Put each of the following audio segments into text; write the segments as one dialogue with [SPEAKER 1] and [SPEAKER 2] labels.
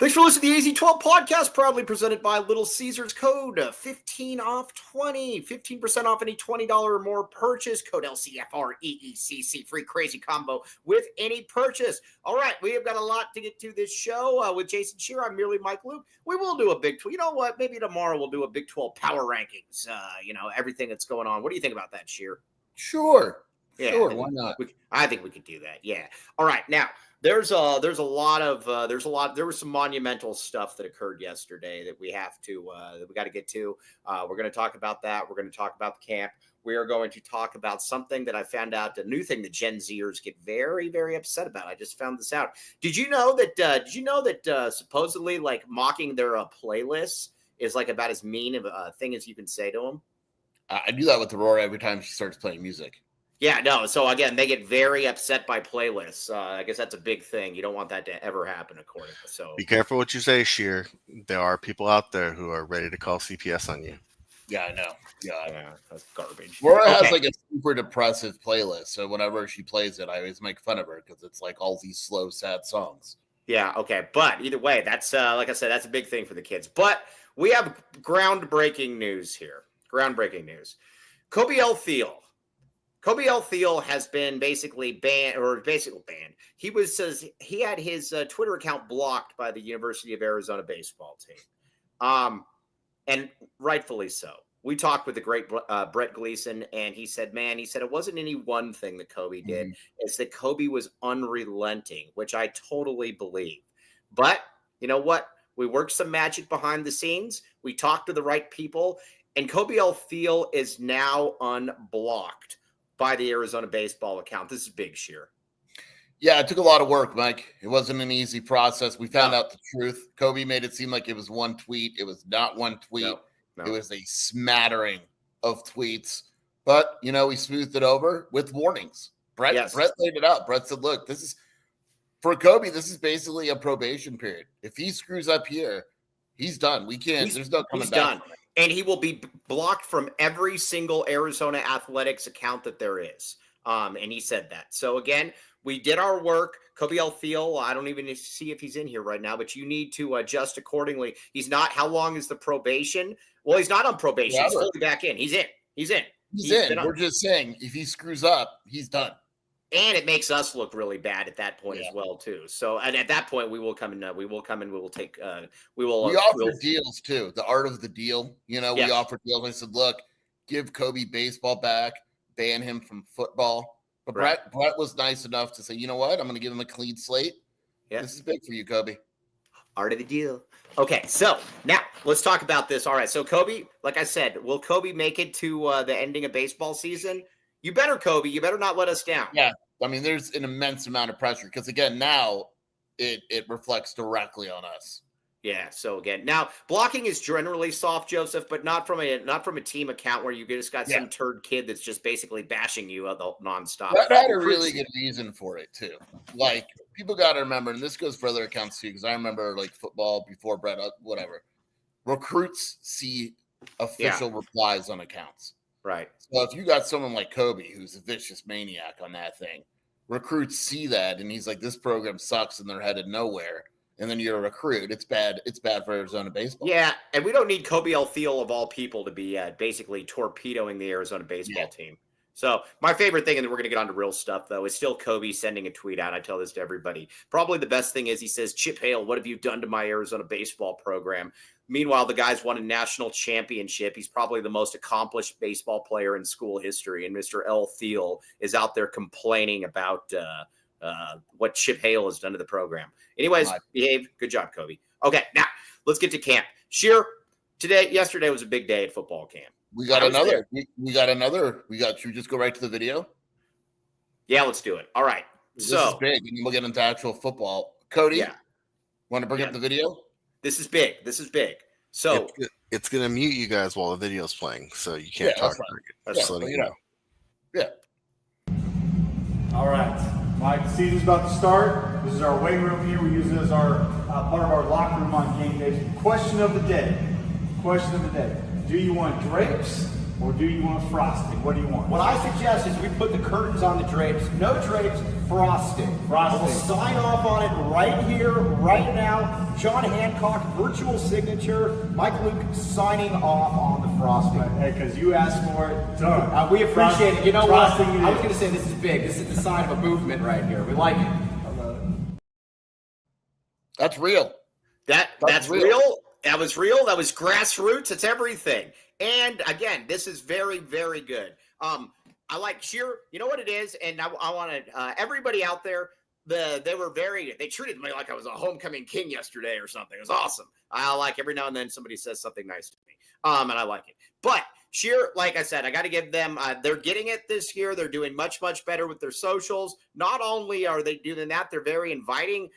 [SPEAKER 1] Thanks for listening to the AZ12 podcast, proudly presented by Little Caesars. Code 15 off 20, 15% off any $20 or more purchase. Code LCFREECC, free crazy combo with any purchase. All right, we have got a lot to get to this show with Jason Shearer. I'm merely Mike Luke. We will do a Big 12. You know what? Maybe tomorrow we'll do a Big 12 power rankings. Everything that's going on. What do you think about that, Shearer?
[SPEAKER 2] Sure.
[SPEAKER 1] Yeah,
[SPEAKER 2] sure. Why not?
[SPEAKER 1] I think we could do that. Yeah. All right. Now, there was some monumental stuff that occurred yesterday that we got to get to. We're going to talk about that. We're going to talk about the camp. We are going to talk about something that I found out, a new thing that Gen Zers get very, very upset about. I just found this out. Did you know that supposedly like mocking their playlists is like about as mean of a thing as you can say to them?
[SPEAKER 2] I do that with Aurora every time she starts playing music.
[SPEAKER 1] Yeah, no. So again, they get very upset by playlists. I guess that's a big thing. You don't want that to ever happen, according to. So
[SPEAKER 3] be careful what you say, Sheer. There are people out there who are ready to call CPS on you.
[SPEAKER 2] Yeah, I know.
[SPEAKER 1] Yeah, that's garbage.
[SPEAKER 2] Aurora has like a super depressive playlist, so whenever she plays it, I always make fun of her because it's like all these slow, sad songs.
[SPEAKER 1] Yeah, okay, but either way, that's like I said, that's a big thing for the kids. But we have groundbreaking news here. Groundbreaking news. Koby Thiel has been basically banned. He had his Twitter account blocked by the University of Arizona baseball team. And rightfully so. We talked with the great Brett Gleason, and he said it wasn't any one thing that Koby did. It's that Koby was unrelenting, which I totally believe. But you know what? We worked some magic behind the scenes. We talked to the right people, and Koby Thiel is now unblocked by the Arizona baseball account. This is big, Sheer.
[SPEAKER 2] Yeah, it took a lot of work, Mike. It wasn't an easy process. We found out the truth. Koby made it seem like it was one tweet. It was not one tweet. No. It was a smattering of tweets. But, we smoothed it over with warnings. Brett laid it out. Brett said, look, for Koby, this is basically a probation period. If he screws up here, he's done. There's no coming back. He's done.
[SPEAKER 1] And he will be blocked from every single Arizona athletics account that there is. And he said that. So, again, we did our work. Koby Thiel, I don't even see if he's in here right now, but you need to adjust accordingly. He's not. How long is the probation? Well, he's not on probation. He's fully back in. He's in. He's in.
[SPEAKER 2] We're just saying if he screws up, he's done.
[SPEAKER 1] And it makes us look really bad at that point as well, too. So, and at that point, we will come and we will take. We
[SPEAKER 2] offer deals too. The art of the deal. We offer deals. I said, look, give Koby baseball back, ban him from football. But Brett was nice enough to say, you know what? I'm going to give him a clean slate. Yeah, this is big for you, Koby.
[SPEAKER 1] Art of the deal. Okay, so now let's talk about this. All right, so Koby, like I said, will Koby make it to the ending of baseball season? You better, Koby. You better not let us down.
[SPEAKER 2] Yeah. I mean, there's an immense amount of pressure because, again, now it reflects directly on us.
[SPEAKER 1] Yeah. So again, now blocking is generally soft, Joseph, but not from a team account where you just got some turd kid that's just basically bashing you nonstop.
[SPEAKER 2] That had a really good reason for it too. Like people got to remember, and this goes for other accounts too, because I remember like football before Brett, whatever. Recruits see official replies on accounts.
[SPEAKER 1] Right.
[SPEAKER 2] So if you got someone like Koby, who's a vicious maniac on that thing, recruits see that, and he's like, this program sucks, and they're headed nowhere. And then you're a recruit. It's bad. It's bad for Arizona baseball.
[SPEAKER 1] Yeah, and we don't need Koby Thiel of all people to be basically torpedoing the Arizona baseball team. So my favorite thing, and then we're going to get on to real stuff, though, is still Koby sending a tweet out. I tell this to everybody. Probably the best thing is he says, Chip Hale, what have you done to my Arizona baseball program? Meanwhile, the guy's won a national championship. He's probably the most accomplished baseball player in school history. And Mr. L. Thiel is out there complaining about what Chip Hale has done to the program. Anyways, behave. Good job, Koby. Okay, now let's get to camp. Yesterday was a big day at football camp.
[SPEAKER 2] We got another. Should we just go right to the video?
[SPEAKER 1] Yeah, let's do it. All right.
[SPEAKER 2] This is big, and we'll get into actual football. Cody, want to bring up the video?
[SPEAKER 1] This is big. So
[SPEAKER 3] it's going to mute you guys while the video's playing, so you can't talk.
[SPEAKER 2] Just letting you know. Yeah.
[SPEAKER 4] All right. Mike, the season's about to start. This is our weight room here. We use it as our part of our locker room on game days. Question of the day. Do you want drapes or do you want frosting? What do you want?
[SPEAKER 5] What I suggest is we put the curtains on the drapes. No drapes, frosting.
[SPEAKER 4] Frosting.
[SPEAKER 5] We'll sign off on it right here, right now. John Hancock, virtual signature. Mike Luke signing off on the frosting.
[SPEAKER 4] Hey, because you asked for it, done.
[SPEAKER 5] We appreciate it. You know what?
[SPEAKER 4] Frosting
[SPEAKER 5] I was going to say this is big. This is the sign of a movement right here. We like it.
[SPEAKER 4] I love it.
[SPEAKER 2] That's real.
[SPEAKER 1] That's real. That was real. That was grassroots. It's everything. And again, this is very, very good. I like cheer. You know what it is, and I want to everybody out there. They treated me like I was a homecoming king yesterday or something. It was awesome. I like every now and then somebody says something nice to me, and I like it. But Sheer, like I said, I got to give them. They're getting it this year. They're doing much, much better with their socials. Not only are they doing that, they're very inviting.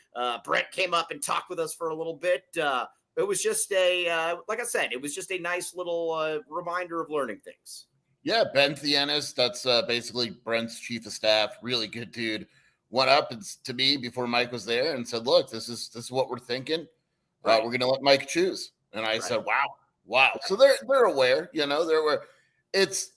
[SPEAKER 1] Brett came up and talked with us for a little bit. It was just like I said, it was just a nice little reminder of learning things.
[SPEAKER 2] Yeah, Ben Thienis, that's basically Brent's chief of staff, really good dude. Went up to me before Mike was there and said, "Look, this is what we're thinking. Right. We're going to let Mike choose." And I said, "Wow." Right. So they're aware, they're aware. It's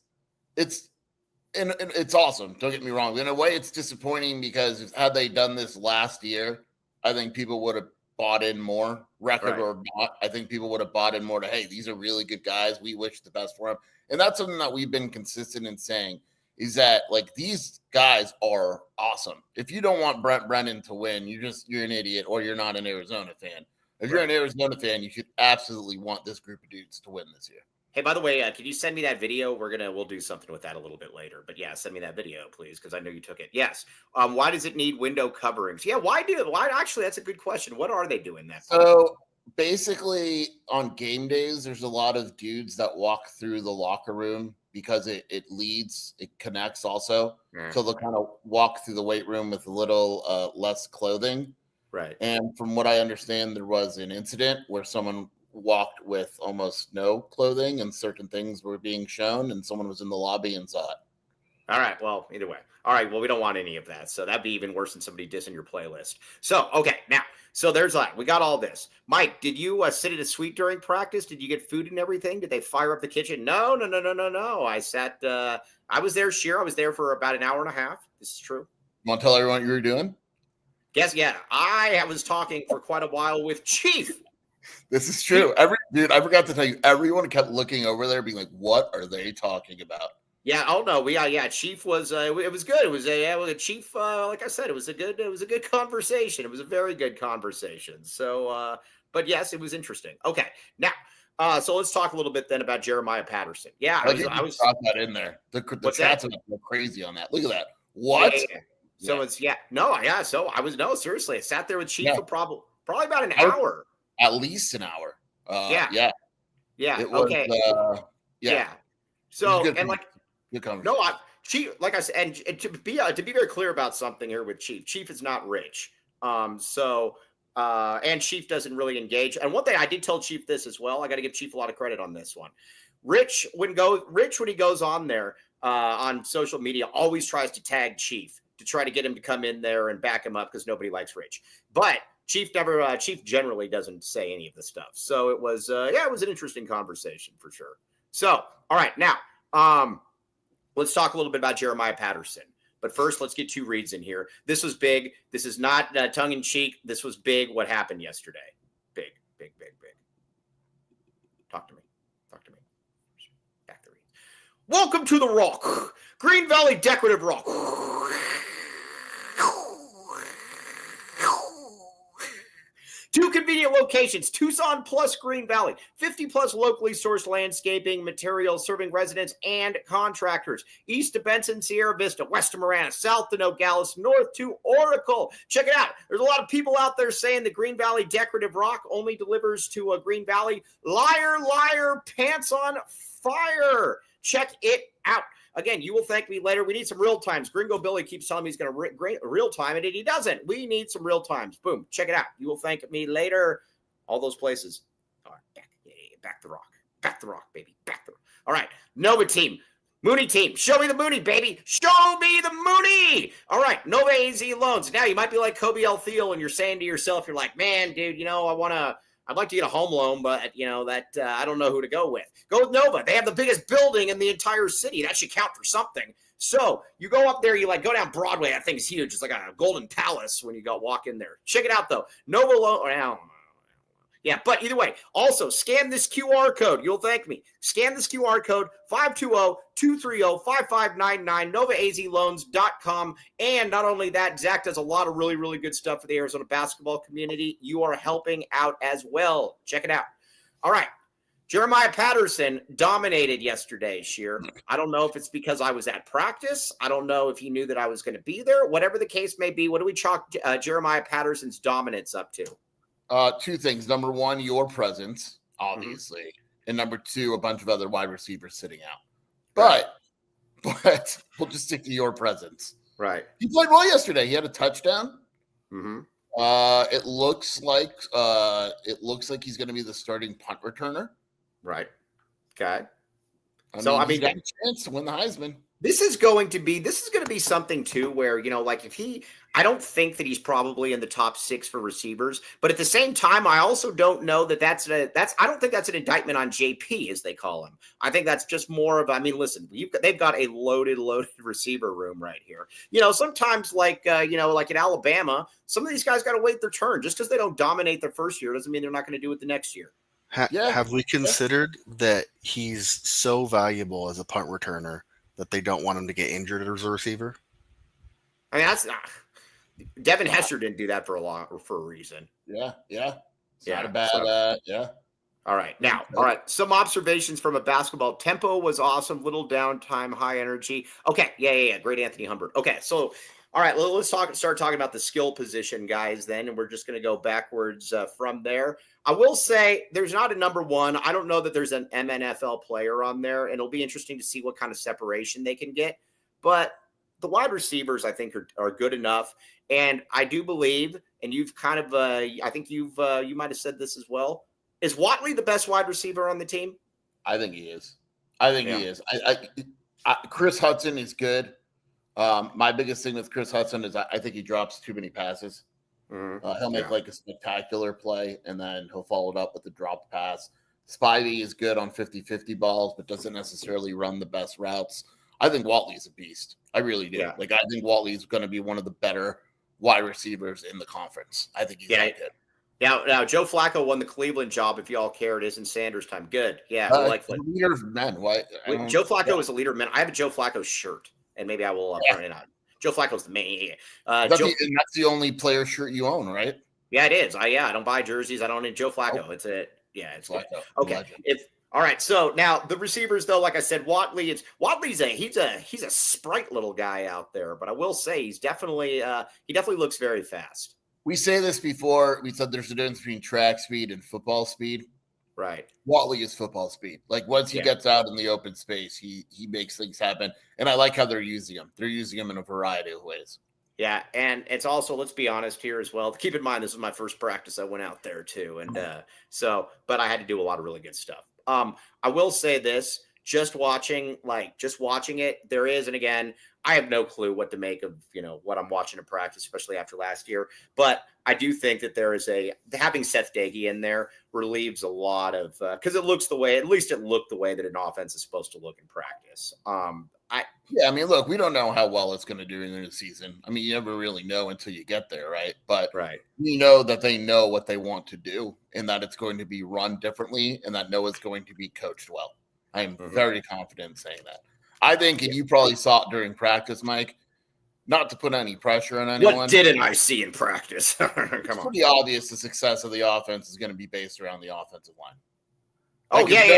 [SPEAKER 2] awesome. Don't get me wrong. In a way, it's disappointing because had they done this last year, I think people would have bought in more, record or not. I think people would have bought in more to, hey, these are really good guys. We wish the best for them. And that's something that we've been consistent in saying is that, like, these guys are awesome. If you don't want Brent Brennan to win, you're an idiot or you're not an Arizona fan. If you're an Arizona fan, you should absolutely want this group of dudes to win this year.
[SPEAKER 1] Hey, by the way, can you send me that video? We'll do something with that a little bit later. But yeah, send me that video, please, because I know you took it. Yes. Why does it need window coverings? Yeah, why actually, that's a good question. What are they doing that for?
[SPEAKER 2] So basically on game days, there's a lot of dudes that walk through the locker room because it connects also. Yeah. So they'll kind of walk through the weight room with a little less clothing.
[SPEAKER 1] Right.
[SPEAKER 2] And from what I understand, there was an incident where someone walked with almost no clothing and certain things were being shown and someone was in the lobby and saw it.
[SPEAKER 1] All right. Well, either way. All right. Well, we don't want any of that. So that'd be even worse than somebody dissing your playlist. So, okay. Now, so there's that. We got all this. Mike, did you sit at a suite during practice? Did you get food and everything? Did they fire up the kitchen? No. I sat, I was there, Sheer. I was there for about an hour and a half. This is true.
[SPEAKER 2] Want to tell everyone what you were doing?
[SPEAKER 1] Yes. Yeah. I was talking for quite a while with Chief.
[SPEAKER 2] This is true. Dude, I forgot to tell you, everyone kept looking over there being like, what are they talking about?
[SPEAKER 1] Yeah. Oh no. Chief was, it was good. It was a Chief. Like I said, it was a good conversation. It was a very good conversation. So, but yes, it was interesting. Okay. Now, so let's talk a little bit then about Jeremiah Patterson. Yeah. I was
[SPEAKER 2] got that in there. The chats are crazy on that. Look at that. What?
[SPEAKER 1] Yeah. So it's, So I was, seriously, I sat there with Chief for probably about an hour.
[SPEAKER 2] At least an hour.
[SPEAKER 1] Yeah.
[SPEAKER 2] It was,
[SPEAKER 1] okay.
[SPEAKER 2] Yeah.
[SPEAKER 1] So,
[SPEAKER 2] good,
[SPEAKER 1] and like,
[SPEAKER 2] good conversation.
[SPEAKER 1] Chief, like I said, and to be very clear about something here with Chief is not rich. And Chief doesn't really engage. And one thing I did tell Chief this as well. I got to give Chief a lot of credit on this one. Rich, when he goes on there on social media, always tries to tag Chief to try to get him to come in there and back him up because nobody likes Rich. But Chief generally doesn't say any of the stuff. So it was, it was an interesting conversation for sure. So, all right, now let's talk a little bit about Jeremiah Patterson. But first, let's get two reads in here. This was big. This is not tongue in cheek. This was big. What happened yesterday? Big. Talk to me. Back the read. Welcome to the Rock. Green Valley Decorative Rock. Two convenient locations, Tucson plus Green Valley, 50 plus locally sourced landscaping materials serving residents and contractors. East to Benson, Sierra Vista, west to Marana, south to Nogales, north to Oracle. Check it out. There's a lot of people out there saying the Green Valley Decorative Rock only delivers to Green Valley. Liar, pants on fire. Check it out. Again, you will thank me later. We need some real times. Gringo Billy keeps telling me he's going to real time, and he doesn't. We need some real times. Boom. Check it out. You will thank me later. All those places. All right, back the rock. Back the rock, baby. Back the rock. All right, Nova team. Mooney team. Show me the Mooney, baby. Show me the Mooney. All right, Nova AZ loans. Now, you might be like Koby and you're saying to yourself, you're like, man, dude, I want to I'd like to get a home loan, but I don't know who to go with. Go with Nova. They have the biggest building in the entire city. That should count for something. So you go up there, you go down Broadway. That thing's huge. It's like a golden palace when you walk in there. Check it out though. Nova loan. Yeah, but either way, also scan this QR code. You'll thank me. Scan this QR code, 520-230-5599, NovaAZLoans.com. And not only that, Zach does a lot of really, really good stuff for the Arizona basketball community. You are helping out as well. Check it out. All right. Jeremiah Patterson dominated yesterday, Sheer. I don't know if it's because I was at practice. I don't know if he knew that I was going to be there. Whatever the case may be, what do we chalk Jeremiah Patterson's dominance up to?
[SPEAKER 2] Two things. Number one, your presence, obviously. Mm-hmm. And number two, a bunch of other wide receivers sitting out. But we'll just stick to your presence.
[SPEAKER 1] Right.
[SPEAKER 2] He played well yesterday. He had a touchdown.
[SPEAKER 1] Mm-hmm.
[SPEAKER 2] It looks like he's going to be the starting punt returner.
[SPEAKER 1] Right. Okay.
[SPEAKER 2] He's got a chance to win the Heisman.
[SPEAKER 1] This is going to be something too, where, I don't think that he's probably in the top 6 for receivers, but at the same time, I also don't know that I don't think that's an indictment on JP, as they call him. I think that's just more of, listen, they've got a loaded receiver room right here. Sometimes like in Alabama, some of these guys got to wait their turn. Just because they don't dominate their first year doesn't mean they're not going to do it the next year.
[SPEAKER 3] Have we considered that he's so valuable as a punt returner that they don't want him to get injured as a receiver?
[SPEAKER 1] That's not. Devin Hester didn't do that for a reason.
[SPEAKER 2] Yeah. It's not a bad.
[SPEAKER 1] All right. Now, some observations from a basketball. Tempo was awesome. Little downtime, high energy. Okay. Yeah. Great Anthony Humbert. Okay. So, all right, let's start talking about the skill position guys then, and we're just going to go backwards from there. I will say there's not a number one. I don't know that there's an MNFL player on there, and it'll be interesting to see what kind of separation they can get. But the wide receivers, I think, are good enough. And I do believe, and you've kind of, I think you might have said this as well. Is Watley the best wide receiver on the team?
[SPEAKER 2] I think he is. He is. Chris Hudson is good. My biggest thing with Chris Hudson is I think he drops too many passes. Mm-hmm. He'll make a spectacular play, and then he'll follow it up with a dropped pass. Spivey is good on 50-50 balls, but doesn't necessarily run the best routes. I think Watley's a beast. I really do. Yeah. I think Watley's going to be one of the better wide receivers in the conference. I think he's that good.
[SPEAKER 1] Now, Joe Flacco won the Cleveland job. If y'all care, it isn't Sanders time. Good. Yeah.
[SPEAKER 2] Leader of men.
[SPEAKER 1] Joe Flacco is a leader of men. I have a Joe Flacco shirt, and maybe I will turn it on. Joe Flacco's the main.
[SPEAKER 2] That's the only player shirt you own, right?
[SPEAKER 1] Yeah, it is. I don't buy jerseys. I don't need Joe Flacco. It's Flacco. Okay. All right. So now the receivers, though, like I said, Watley's he's a sprite little guy out there. But I will say he definitely looks very fast.
[SPEAKER 2] We say this before. We said there's a difference between track speed and football speed.
[SPEAKER 1] Right.
[SPEAKER 2] Watley is football speed. Once he gets out in the open space, he makes things happen. And I like how they're using him. They're using him in a variety of ways.
[SPEAKER 1] Yeah, and it's also, let's be honest here as well. Keep in mind, this was my first practice. I went out there too, and but I had to do a lot of really good stuff. I will say this: just watching it, there is, and again, I have no clue what to make of what I'm watching in practice, especially after last year. But I do think that there is having Seth Dagey in there relieves a lot of because it looked the way that an offense is supposed to look in practice.
[SPEAKER 2] Look, we don't know how well it's going to do in the season. You never really know until you get there, right? But we know that they know what they want to do and that it's going to be run differently and that Noah's going to be coached well. I am very confident in saying that. I think, and you probably saw it during practice, Mike, not to put any pressure on anyone.
[SPEAKER 1] What didn't I see in practice?
[SPEAKER 2] It's pretty obvious the success of the offense is going to be based around the offensive line.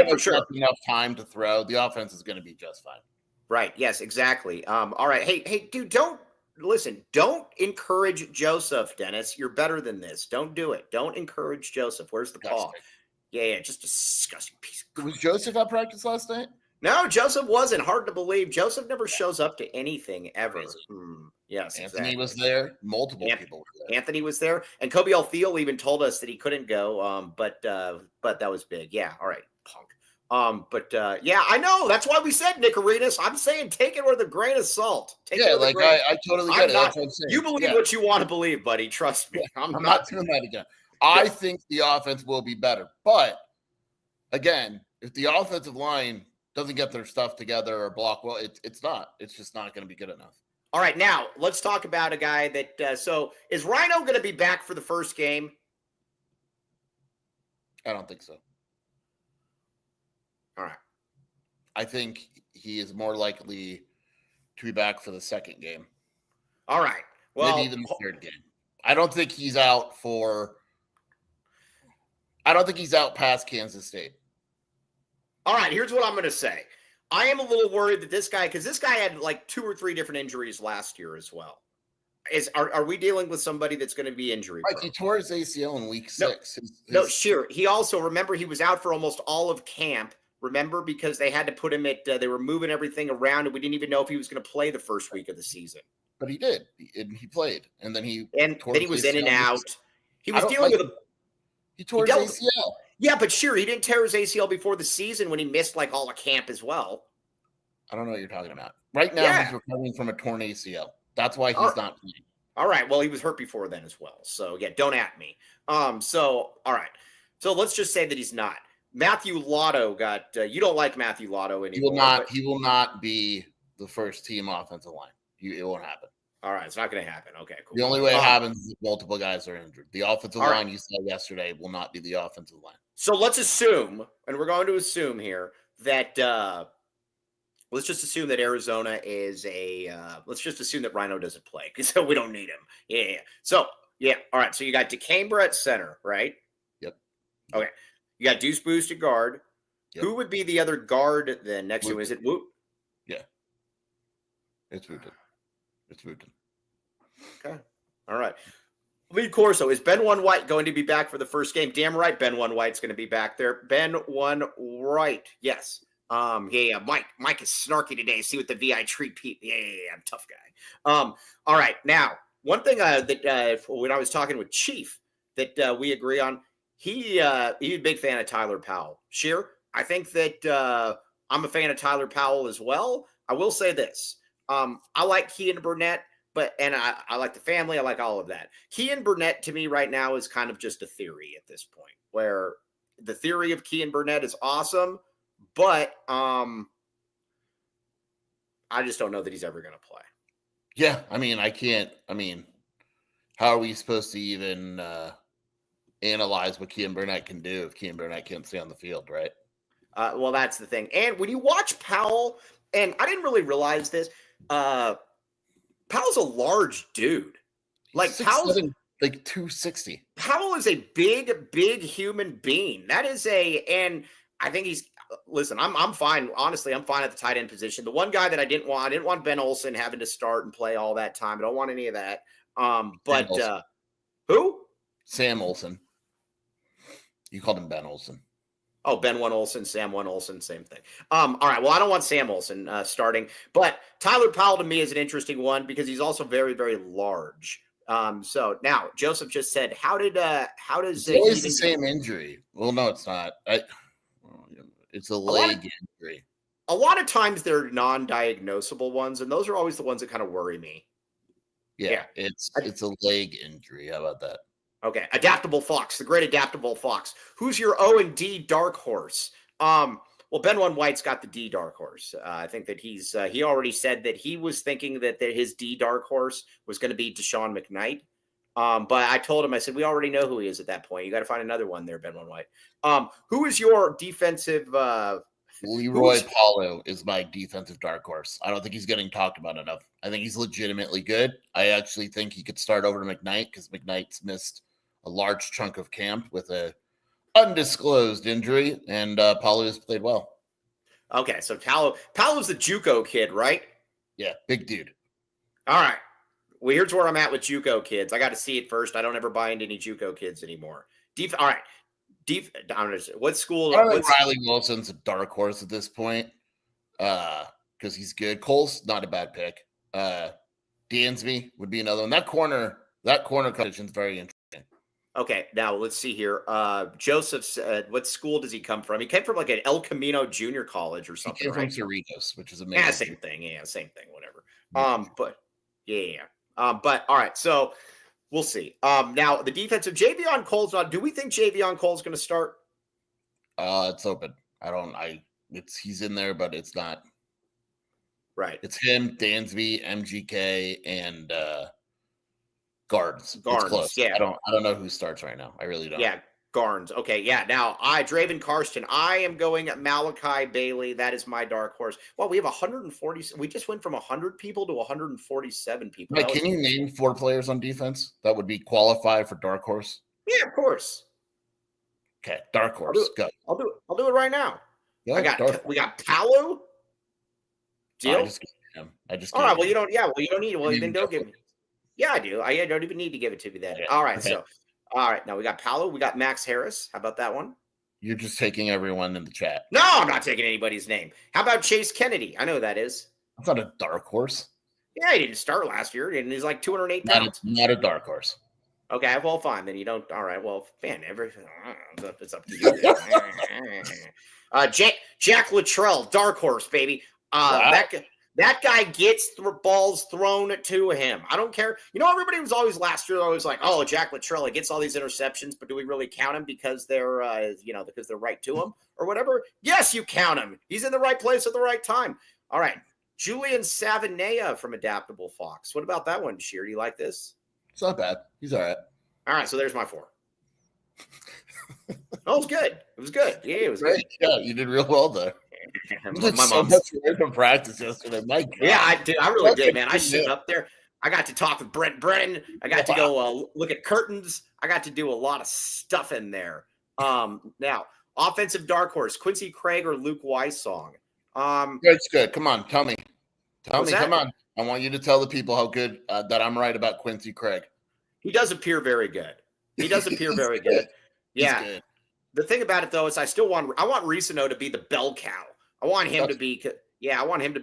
[SPEAKER 1] For sure.
[SPEAKER 2] Enough time to throw, the offense is going to be just fine.
[SPEAKER 1] Right. Yes, exactly. All right. Hey, dude, don't encourage Joseph, Dennis. You're better than this. Don't do it. Don't encourage Joseph. Where's the paw? Yeah, just disgusting piece of crap.
[SPEAKER 2] Was Joseph at practice last night?
[SPEAKER 1] No, Joseph wasn't. Hard to believe. Joseph never shows up to anything ever. Yes,
[SPEAKER 2] Anthony was there. Multiple people were there.
[SPEAKER 1] Anthony was there. And Koby Alfield even told us that he couldn't go, but that was big. Yeah, all right, punk. I know. That's why we said Nick Arenas. I'm saying take it with a grain of salt.
[SPEAKER 2] I totally get it. That's what I'm saying.
[SPEAKER 1] You believe what you want to believe, buddy. Trust me.
[SPEAKER 2] I'm not doing that again. I think the offense will be better. But again, if the offensive line doesn't get their stuff together or block well, it's not. It's just not going to be good enough.
[SPEAKER 1] All right, now let's talk about a guy that. So is Rhino going to be back for the first game?
[SPEAKER 2] I don't think so.
[SPEAKER 1] All right.
[SPEAKER 2] I think he is more likely to be back for the second game.
[SPEAKER 1] All right. Well,
[SPEAKER 2] maybe even the third game. I don't think he's out past Kansas State.
[SPEAKER 1] All right, here's what I'm going to say. I am a little worried that this guy, because this guy had like 2 or 3 different injuries last year as well. Are we dealing with somebody that's going to be injury prone?
[SPEAKER 2] Right, he tore his ACL in week 6.
[SPEAKER 1] No, sure. He also, remember, he was out for almost all of camp. Remember, because they had to put him at, they were moving everything around, and we didn't even know if he was going to play the first week of the season.
[SPEAKER 2] But he did. He played, and then he
[SPEAKER 1] was in and out. He was dealing with
[SPEAKER 2] he tore his ACL.
[SPEAKER 1] Yeah, but sure, he didn't tear his ACL before the season when he missed like all of camp as well.
[SPEAKER 2] I don't know what you're talking about. Right now, he's recovering from a torn ACL. That's why he's not playing.
[SPEAKER 1] All right. Well, he was hurt before then as well. So yeah, don't at me. So all right. So let's just say that he's not. Matthew Lotto got. You don't like Matthew Lotto anymore.
[SPEAKER 2] He will not be the first team offensive line. It won't happen.
[SPEAKER 1] All right, it's not going to happen. Okay, cool.
[SPEAKER 2] The only way it happens is if multiple guys are injured. The offensive line you said yesterday will not be the offensive line.
[SPEAKER 1] So let's assume, and we're going to assume here that let's just assume that Arizona is let's just assume that Rhino doesn't play because we don't need him. Yeah. So all right. So you got DeCambra at center, right?
[SPEAKER 2] Yep.
[SPEAKER 1] Okay. You got Deuce Boost at guard. Yep. Who would be the other guard then next to him? Is it Woot?
[SPEAKER 2] Yeah. It's Wooten.
[SPEAKER 1] Okay. All right. Lead Corso, is Ben One White going to be back for the first game? Damn right, Ben One White's going to be back there. Ben One White, yes. Mike is snarky today. See what the VI treat Pete. Yeah, I'm a tough guy. All right. Now, one thing that when I was talking with Chief that we agree on, he's a big fan of Tyler Powell. Sheer, I think that I'm a fan of Tyler Powell as well. I will say this. I like Kean Burnett, and I like the family. I like all of that. Kean Burnett to me right now is kind of just a theory at this point, where the theory of Kean Burnett is awesome, but I just don't know that he's ever going to play.
[SPEAKER 2] Yeah, how are we supposed to even analyze what Kean Burnett can do if Kean Burnett can't stay on the field, right?
[SPEAKER 1] Well, that's the thing. And when you watch Powell, and I didn't really realize this, Powell's a large dude. Like Powell's
[SPEAKER 2] like 260.
[SPEAKER 1] Powell is a big human being. That is and I think listen, I'm fine. Honestly, I'm fine at the tight end position. The one guy that I didn't want Ben Olsen having to start and play all that time. I don't want any of that. But who?
[SPEAKER 2] Sam Olsen. You called him Ben Olsen.
[SPEAKER 1] Oh, Ben One Olsen, Sam One Olsen, same thing. All right. Well, I don't want Sam Olsen starting, but Tyler Powell to me is an interesting one because he's also very, very large. So now Joseph just said, how does
[SPEAKER 2] it's always the same injury? Well, no, it's not. It's a leg injury.
[SPEAKER 1] A lot of times they're non-diagnosable ones, and those are always the ones that kind of worry me.
[SPEAKER 2] Yeah. It's a leg injury. How about that?
[SPEAKER 1] Okay, Adaptable Fox, the great Adaptable Fox. Who's your O&D dark horse? Well, Ben One White's got the D dark horse. I think that he already said that he was thinking that his D dark horse was going to be Deshaun McKnight. But I told him, I said, we already know who he is at that point. You got to find another one there, Ben One White. Who is your defensive?
[SPEAKER 2] Leroy Paulo is my defensive dark horse. I don't think he's getting talked about enough. I think he's legitimately good. I actually think he could start over to McKnight because McKnight's missed a large chunk of camp with a undisclosed injury, and Paulo has played well.
[SPEAKER 1] Okay, so Paulo's the JUCO kid, right?
[SPEAKER 2] Yeah, big dude.
[SPEAKER 1] All right. Well, here's where I'm at with JUCO kids. I got to see it first. I don't ever buy into any JUCO kids anymore. All right. What school?
[SPEAKER 2] I think Riley Wilson's a dark horse at this point because he's good. Cole's not a bad pick. Dansby would be another one. That corner competition is very interesting.
[SPEAKER 1] Okay, now let's see here. Joseph said, what school does he come from? He came from like an El Camino Junior College or something.
[SPEAKER 2] He came from Cerritos, which is amazing.
[SPEAKER 1] Yeah, same thing. Yeah, same thing. Whatever. But yeah. But all right. So We'll see. Now the defensive Javion Cole's not. Do we think Javion Cole's going to start?
[SPEAKER 2] It's open. He's in there, but it's not.
[SPEAKER 1] Right.
[SPEAKER 2] It's him, Dansby, MGK, and Guards. It's close.
[SPEAKER 1] Yeah.
[SPEAKER 2] I don't know who starts right now. I really don't.
[SPEAKER 1] Yeah. Garnes. Okay. Yeah. Now Draven Karsten. I am going at Malachi Bailey. That is my dark horse. Well, we have 140. We just went from 100 people to 147 people.
[SPEAKER 2] Mike, can you name 4 players on defense that would be qualified for dark horse?
[SPEAKER 1] Yeah, of course.
[SPEAKER 2] Okay, dark horse. Go.
[SPEAKER 1] I'll do it right now.
[SPEAKER 2] Yeah,
[SPEAKER 1] we got Palu. Deal.
[SPEAKER 2] I just.
[SPEAKER 1] All right. Well, you don't. Yeah. Well, you don't need it. Well, then don't give me. Yeah, I do. I don't even need to give it to me then.
[SPEAKER 2] Okay.
[SPEAKER 1] All right.
[SPEAKER 2] Okay.
[SPEAKER 1] So, all right. Now we got Palu. We got Max Harris. How about that one?
[SPEAKER 2] You're just taking everyone in the chat.
[SPEAKER 1] No, I'm not taking anybody's name. How about Chase Kennedy? I know who that is.
[SPEAKER 2] That's not a dark horse.
[SPEAKER 1] Yeah, he didn't start last year, and he's like 208 pounds.
[SPEAKER 2] Not a dark horse.
[SPEAKER 1] Okay, well, fine. Then you don't. All right. Well, man, it's up to you. Jack Luttrell, dark horse, baby.
[SPEAKER 2] Wow.
[SPEAKER 1] That guy gets balls thrown to him. I don't care. You know, everybody was always last year always like, oh, Jack Luttrell, he gets all these interceptions, but do we really count him because they're because they're right to him or whatever? Yes, you count him. He's in the right place at the right time. All right. Julian Savanea from Adaptable Fox. What about that one, Sheer? Do you like this?
[SPEAKER 2] It's not bad. He's all right.
[SPEAKER 1] All right, so there's my 4. Oh, it was good. It was good. Yeah, it was
[SPEAKER 2] great.
[SPEAKER 1] Good.
[SPEAKER 2] Yeah, you did real well there.
[SPEAKER 1] My
[SPEAKER 2] so
[SPEAKER 1] mom's
[SPEAKER 2] much random practice yesterday. My God.
[SPEAKER 1] Yeah, I did. I really did, man. I stood up there. I got to talk with Brent Brennan. I got to go look at curtains. I got to do a lot of stuff in there. Now, offensive dark horse, Quincy Craig or Luke Weissong.
[SPEAKER 2] It's good. Come on, tell me.
[SPEAKER 1] What's that?
[SPEAKER 2] Come on. I want you to tell the people how good that I'm right about Quincy Craig.
[SPEAKER 1] He does appear very good. He does appear very good. Yeah. Good. The thing about it though is I want Risano to be the bell cow. I want him to be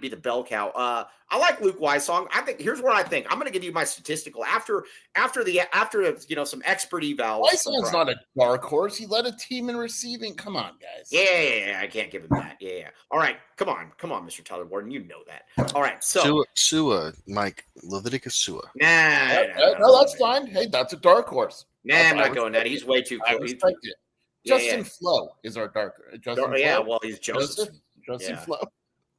[SPEAKER 1] the bell cow. I like Luke Weissong. Here's what I think. I'm going to give you my statistical after some expert evals.
[SPEAKER 2] Weissong's not a dark horse. He led a team in receiving. Come on, guys.
[SPEAKER 1] Yeah, I can't give him that. Yeah. All right, come on, Mr. Tyler Warden. You know that. All right, so
[SPEAKER 3] Sua, Mike Leviticus Sua.
[SPEAKER 2] No, that's fine. Hey, that's a dark horse.
[SPEAKER 1] I'm not going that. He's way too close.
[SPEAKER 2] I respect it. Justin Flo is our dark.
[SPEAKER 1] Well, he's Joseph.
[SPEAKER 2] Justin Flo.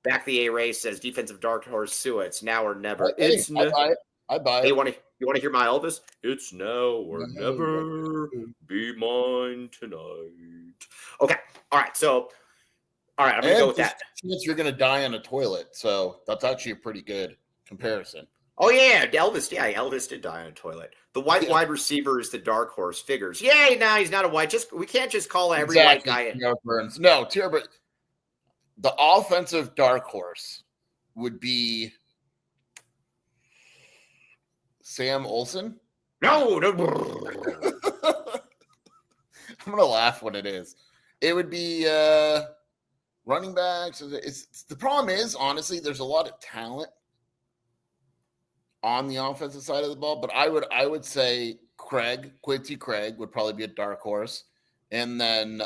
[SPEAKER 1] Back the A race says defensive dark horse Sua. It's now or never.
[SPEAKER 2] I buy it.
[SPEAKER 1] Hey, you want to hear my Elvis? It's now or never. Be mine tonight. Okay. All right. So, all right. I'm gonna go with that.
[SPEAKER 2] You're gonna die on a toilet, so that's actually a pretty good comparison.
[SPEAKER 1] Oh yeah, Elvis. Yeah, Elvis did die on a toilet. The white wide receiver is the dark horse figures. Yeah, no, he's not a white. We can't just call every white guy.
[SPEAKER 2] Burns. No, but the offensive dark horse would be Sam Olsen.
[SPEAKER 1] No.
[SPEAKER 2] I'm gonna laugh when it is. It would be running backs. The problem is, honestly, there's a lot of talent on the offensive side of the ball, but I would say Quincy Craig would probably be a dark horse, and then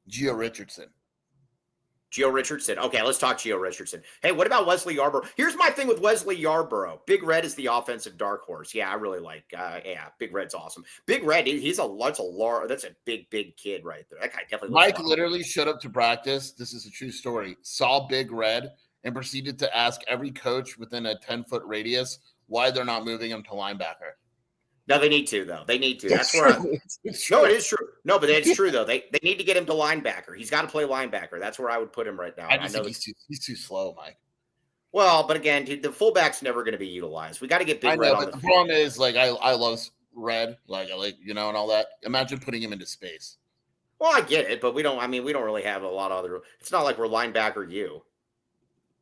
[SPEAKER 2] Gio Richardson.
[SPEAKER 1] Okay, let's talk Gio Richardson. Hey, what about Wesley Yarborough? Here's my thing with Wesley Yarborough. Big Red is the offensive dark horse. Yeah, I really like. Big Red's awesome. Big Red, that's a big kid right there. That guy definitely.
[SPEAKER 2] Mike literally showed up to practice. This is a true story. Saw Big Red and proceeded to ask every coach within a 10-foot radius why they're not moving him to linebacker.
[SPEAKER 1] No, they need to, though. They need to. That's where no, it is true. No, but it's true, though. They need to get him to linebacker. He's got to play linebacker. That's where I would put him right now.
[SPEAKER 2] I know he's too slow, Mike.
[SPEAKER 1] Well, but again, the fullback's never going to be utilized. We got to get Big Red on the
[SPEAKER 2] problem is, like, I love Red, like and all that. Imagine putting him into space.
[SPEAKER 1] Well, I get it, but we don't really have a lot of other. It's not like we're linebacker you.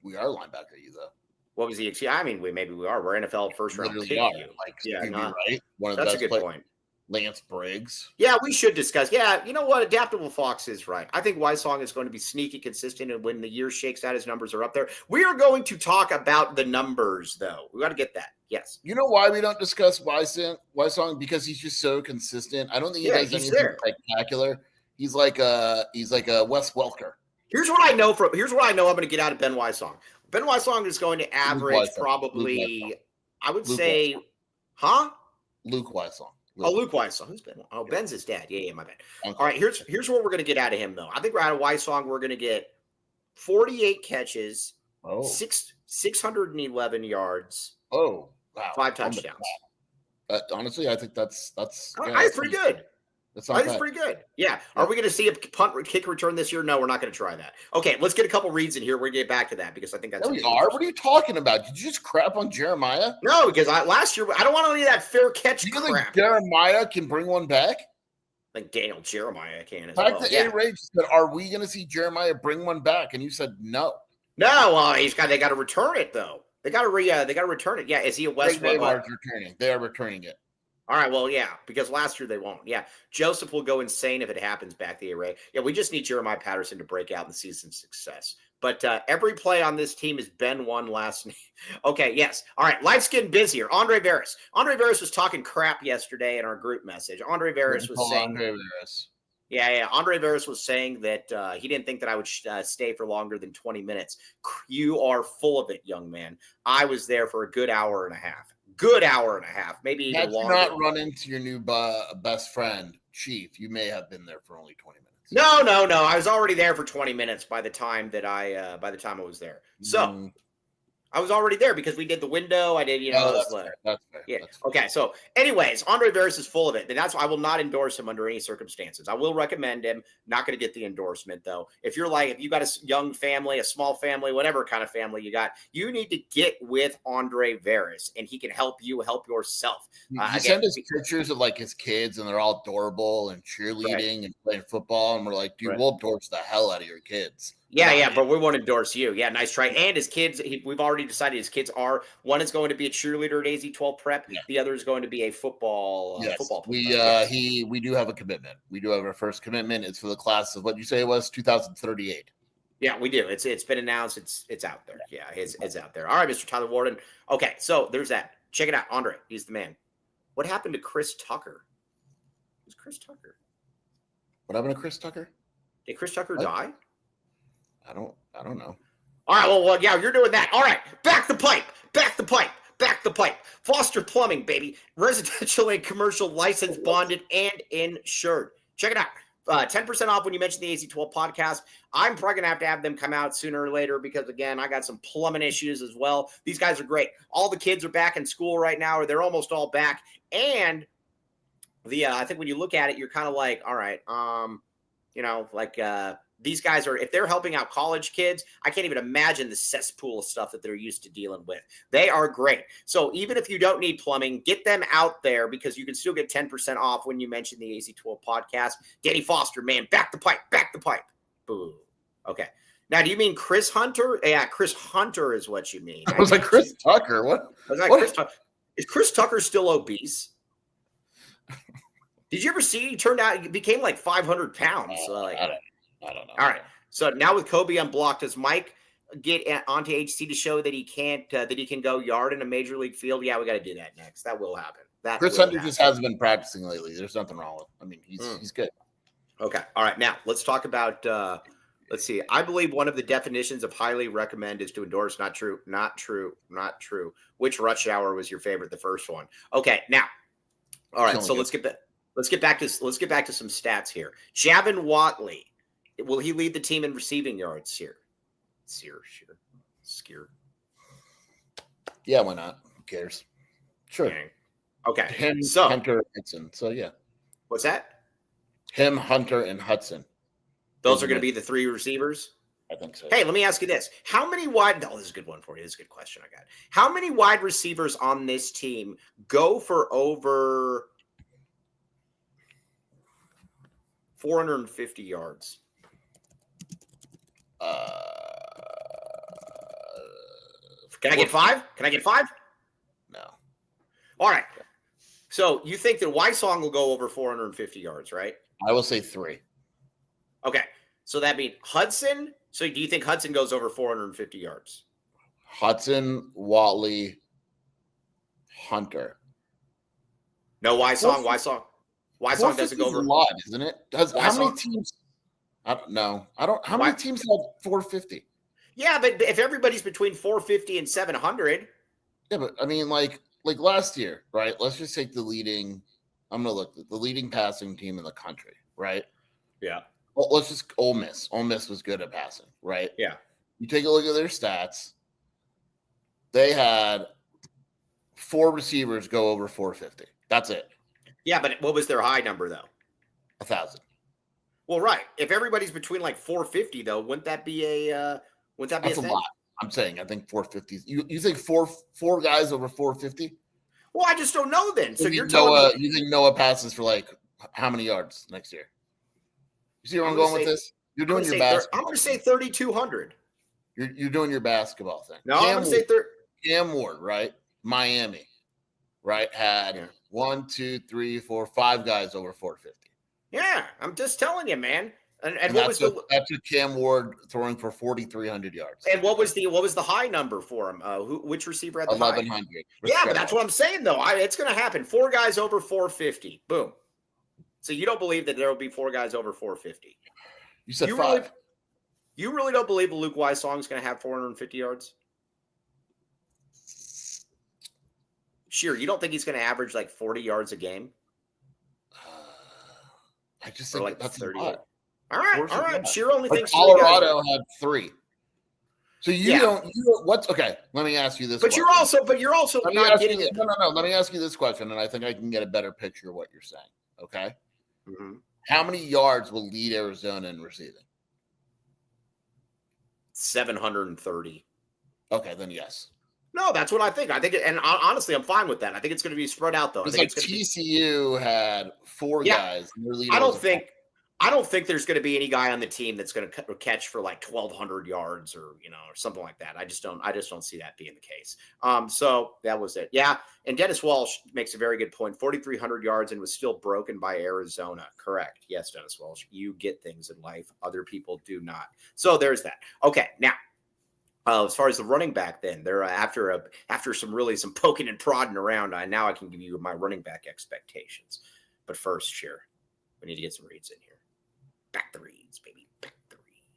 [SPEAKER 2] We are linebacker you, though.
[SPEAKER 1] What was he? Maybe we are. We're NFL first round pick.
[SPEAKER 2] Right. One of
[SPEAKER 1] that's
[SPEAKER 2] the best
[SPEAKER 1] a good point.
[SPEAKER 2] Lance Briggs.
[SPEAKER 1] Yeah, we should discuss. Yeah, you know what? Adaptable Fox is right. I think Weissong is going to be sneaky consistent, and when the year shakes out, his numbers are up there. We are going to talk about the numbers, though. We got to get that. Yes.
[SPEAKER 2] You know why we don't discuss Weissong? Because he's just so consistent. I don't think he does anything spectacular. He's like a Wes Welker.
[SPEAKER 1] Here's what I know I'm going to get out of Ben Weissong. Ben Weissong is going to average probably I would
[SPEAKER 2] Luke
[SPEAKER 1] say,
[SPEAKER 2] Weissong.
[SPEAKER 1] huh?
[SPEAKER 2] Luke Weissong.
[SPEAKER 1] Luke Weissong. Who's Ben? Oh, Ben's his dad. Yeah, my bad.
[SPEAKER 2] Okay.
[SPEAKER 1] All right, here's what we're going to get out of him, though. I think we're out of Weissong. We're going to get 48 catches, 611 yards.
[SPEAKER 2] Oh, wow.
[SPEAKER 1] 5 touchdowns.
[SPEAKER 2] Honestly, I think that's
[SPEAKER 1] that's pretty good.
[SPEAKER 2] That's not bad.
[SPEAKER 1] Pretty good. Yeah. Are we going to see a punt kick return this year? No, we're not going to try that. Okay, let's get a couple reads in here. We're going to get back to that because I think that's.
[SPEAKER 2] There we are. What are you talking about? Did you just crap on Jeremiah?
[SPEAKER 1] No, because last year I don't want any of that fair catch
[SPEAKER 2] Do you
[SPEAKER 1] crap.
[SPEAKER 2] think Jeremiah can bring one back?
[SPEAKER 1] I think Daniel Jeremiah can as
[SPEAKER 2] Back
[SPEAKER 1] well.
[SPEAKER 2] to A-Ray just said, are we going to see Jeremiah bring one back? And you said no.
[SPEAKER 1] No, well, they got to return it though. They got to return it. Yeah, is he a Westwood?
[SPEAKER 2] They are returning. They are returning it.
[SPEAKER 1] All right, well, yeah, because last year they won't. Yeah, Joseph will go insane if it happens back the array. Yeah, we just need Jeremiah Patterson to break out and see some success. But every play on this team is Ben one last name. Okay, yes. All right, life's getting busier. Andre Veras. Andre Veras was talking crap yesterday in our group message. Andre Veras was saying.
[SPEAKER 2] Andre Veras.
[SPEAKER 1] Yeah. Andre Veras was saying that he didn't think that I would stay for longer than 20 minutes. You are full of it, young man. I was there for a good hour and a half. Maybe even longer.
[SPEAKER 2] Not run into your new best friend, Chief. You may have been there for only 20 minutes.
[SPEAKER 1] No. I was already there for 20 minutes by the time I was there. So I was already there because we did the window. I did,
[SPEAKER 2] that's fair.
[SPEAKER 1] Yeah.
[SPEAKER 2] That's fair.
[SPEAKER 1] Okay. So, anyways, Andre Veras is full of it. And that's why I will not endorse him under any circumstances. I will recommend him. Not going to get the endorsement, though. If you got a young family, a small family, whatever kind of family you got, you need to get with Andre Veras, and he can help you help yourself.
[SPEAKER 2] He sent us pictures of like his kids, and they're all adorable and cheerleading and playing football. And we're like, dude, we'll endorse the hell out of your kids.
[SPEAKER 1] Yeah, but we won't endorse you. Yeah, nice try. And his kids, we've already decided his kids are, one is going to be a cheerleader at AZ12 prep. Yeah. The other is going to be a football.
[SPEAKER 2] Yes.
[SPEAKER 1] Football.
[SPEAKER 2] We do have a commitment. We do have our first commitment. It's for the class of what you say it was 2038.
[SPEAKER 1] Yeah, we do. It's been announced. It's out there. Yeah, it's out there. All right, Mr. Tyler Warden. Okay, so there's that. Check it out, Andre. He's the man. What happened to Chris Tucker? Who's Chris Tucker?
[SPEAKER 2] What happened to Chris Tucker?
[SPEAKER 1] Did Chris Tucker die?
[SPEAKER 2] I don't know.
[SPEAKER 1] All right, well, yeah, you're doing that. All right, back the pipe. Foster Plumbing, baby. Residential and commercial licensed, bonded, and insured. Check it out. 10% off when you mention the AZ12 podcast. I'm probably going to have them come out sooner or later because, again, I got some plumbing issues as well. These guys are great. All the kids are back in school right now, or they're almost all back. And I think when you look at it, you're kind of like, all right, these guys are, if they're helping out college kids, I can't even imagine the cesspool of stuff that they're used to dealing with. They are great. So even if you don't need plumbing, get them out there because you can still get 10% off when you mention the AZ12 podcast. Danny Foster, man, back the pipe. Boo. Okay. Now, do you mean Chris Hunter? Yeah, Chris Hunter is what you mean.
[SPEAKER 2] I was like, Chris Tucker? What?
[SPEAKER 1] I was like, what? Is Chris Tucker still obese? Did you ever see he became like 500 pounds?
[SPEAKER 2] I don't know.
[SPEAKER 1] All right. So now with Koby unblocked, does Mike get onto HC to show that he can go yard in a major league field? Yeah, we got to do that next. That will happen.
[SPEAKER 2] Chris Hunter just hasn't been practicing lately. There's nothing wrong with him. I mean, he's good.
[SPEAKER 1] Okay. All right. Now let's talk about. Let's see. I believe one of the definitions of highly recommend is to endorse. Not true. Which rush hour was your favorite? The first one. Okay. Now. All right. So let's get back to some stats here. Javin Watley. Will he lead the team in receiving yards here? Sure.
[SPEAKER 2] Yeah, why not? Who cares? Sure.
[SPEAKER 1] Okay.
[SPEAKER 2] Hunter, Hudson. So, yeah.
[SPEAKER 1] What's that?
[SPEAKER 2] Him, Hunter, and Hudson.
[SPEAKER 1] Those are going to be the three receivers?
[SPEAKER 2] I think so.
[SPEAKER 1] Hey, let me ask you this. How many wide – this is a good one for you. This is a good question I got. How many wide receivers on this team go for over 450 yards? Can I get five?
[SPEAKER 2] No.
[SPEAKER 1] All right. So you think that Weissong will go over 450 yards, right?
[SPEAKER 2] I will say 3.
[SPEAKER 1] Okay. So that means Hudson. So do you think Hudson goes over 450 yards?
[SPEAKER 2] Hudson, Watley, Hunter.
[SPEAKER 1] No Weissong. Weissong doesn't go over.
[SPEAKER 2] A lot, isn't it? How many teams? I don't know. How many teams have 450?
[SPEAKER 1] Yeah, but if everybody's between 450 and 700.
[SPEAKER 2] Yeah, but I mean, like like last year, right? Let's just take the leading. I'm gonna look at the leading passing team in the country, right?
[SPEAKER 1] Yeah.
[SPEAKER 2] Well, let's just Ole Miss. Ole Miss was good at passing, right?
[SPEAKER 1] Yeah.
[SPEAKER 2] You take a look at their stats. They had 4 receivers go over 450. That's it.
[SPEAKER 1] Yeah, but what was their high number though?
[SPEAKER 2] 1,000.
[SPEAKER 1] Well, right. If everybody's between like 450 though, wouldn't that be a
[SPEAKER 2] That's a
[SPEAKER 1] thing?
[SPEAKER 2] lot. I'm saying I think 450. You think four guys over 450?
[SPEAKER 1] Well, I just don't know then. So you're
[SPEAKER 2] Noah,
[SPEAKER 1] telling me
[SPEAKER 2] you think Noah passes for like how many yards next year? You see where I'm going with this? You're doing your basketball.
[SPEAKER 1] I'm going to say 3,200.
[SPEAKER 2] You're doing your basketball thing.
[SPEAKER 1] No, I'm going to say
[SPEAKER 2] Cam Ward, right? Miami, right? Had 1, 2, 3, 4, 5 guys over 450.
[SPEAKER 1] Yeah, I'm just telling you, man. And
[SPEAKER 2] that's with Cam Ward throwing for 4,300 yards.
[SPEAKER 1] And what was the high number for him? Which receiver had the
[SPEAKER 2] 1,100.
[SPEAKER 1] Yeah, but that's what I'm saying though. It's going to happen. 4 guys over 450. Boom. So you don't believe that there will be 4 guys over 450?
[SPEAKER 2] You said 5.
[SPEAKER 1] You really don't believe Luke Wysong is going to have 450 yards? Sure. You don't think he's going to average like 40 yards a game?
[SPEAKER 2] I just think
[SPEAKER 1] like
[SPEAKER 2] that's
[SPEAKER 1] 30.
[SPEAKER 2] a lot.
[SPEAKER 1] All right. Sheer only thinks
[SPEAKER 2] Colorado had 3. So you don't. What's okay? Let me ask you this.
[SPEAKER 1] But you're also not getting it.
[SPEAKER 2] No. Let me ask you this question, and I think I can get a better picture of what you're saying. Okay.
[SPEAKER 1] Mm-hmm.
[SPEAKER 2] How many yards will lead Arizona in receiving?
[SPEAKER 1] 730.
[SPEAKER 2] Okay, then yes.
[SPEAKER 1] No, that's what I think. And honestly, I'm fine with that. I think it's going to be spread out though.
[SPEAKER 2] It's like TCU had 4 guys. And their leader
[SPEAKER 1] I don't think there's going to be any guy on the team that's going to catch for like 1,200 yards or or something like that. I just don't see that being the case. So that was it. Yeah, and Dennis Walsh makes a very good point. 4,300 yards and was still broken by Arizona. Correct. Yes, Dennis Walsh. You get things in life other people do not. So there's that. Okay, now. As far as the running back, then they're after some poking and prodding around. Now I can give you my running back expectations. But first, sure, we need to get some reads in here. Back the reads, baby. Back the reads.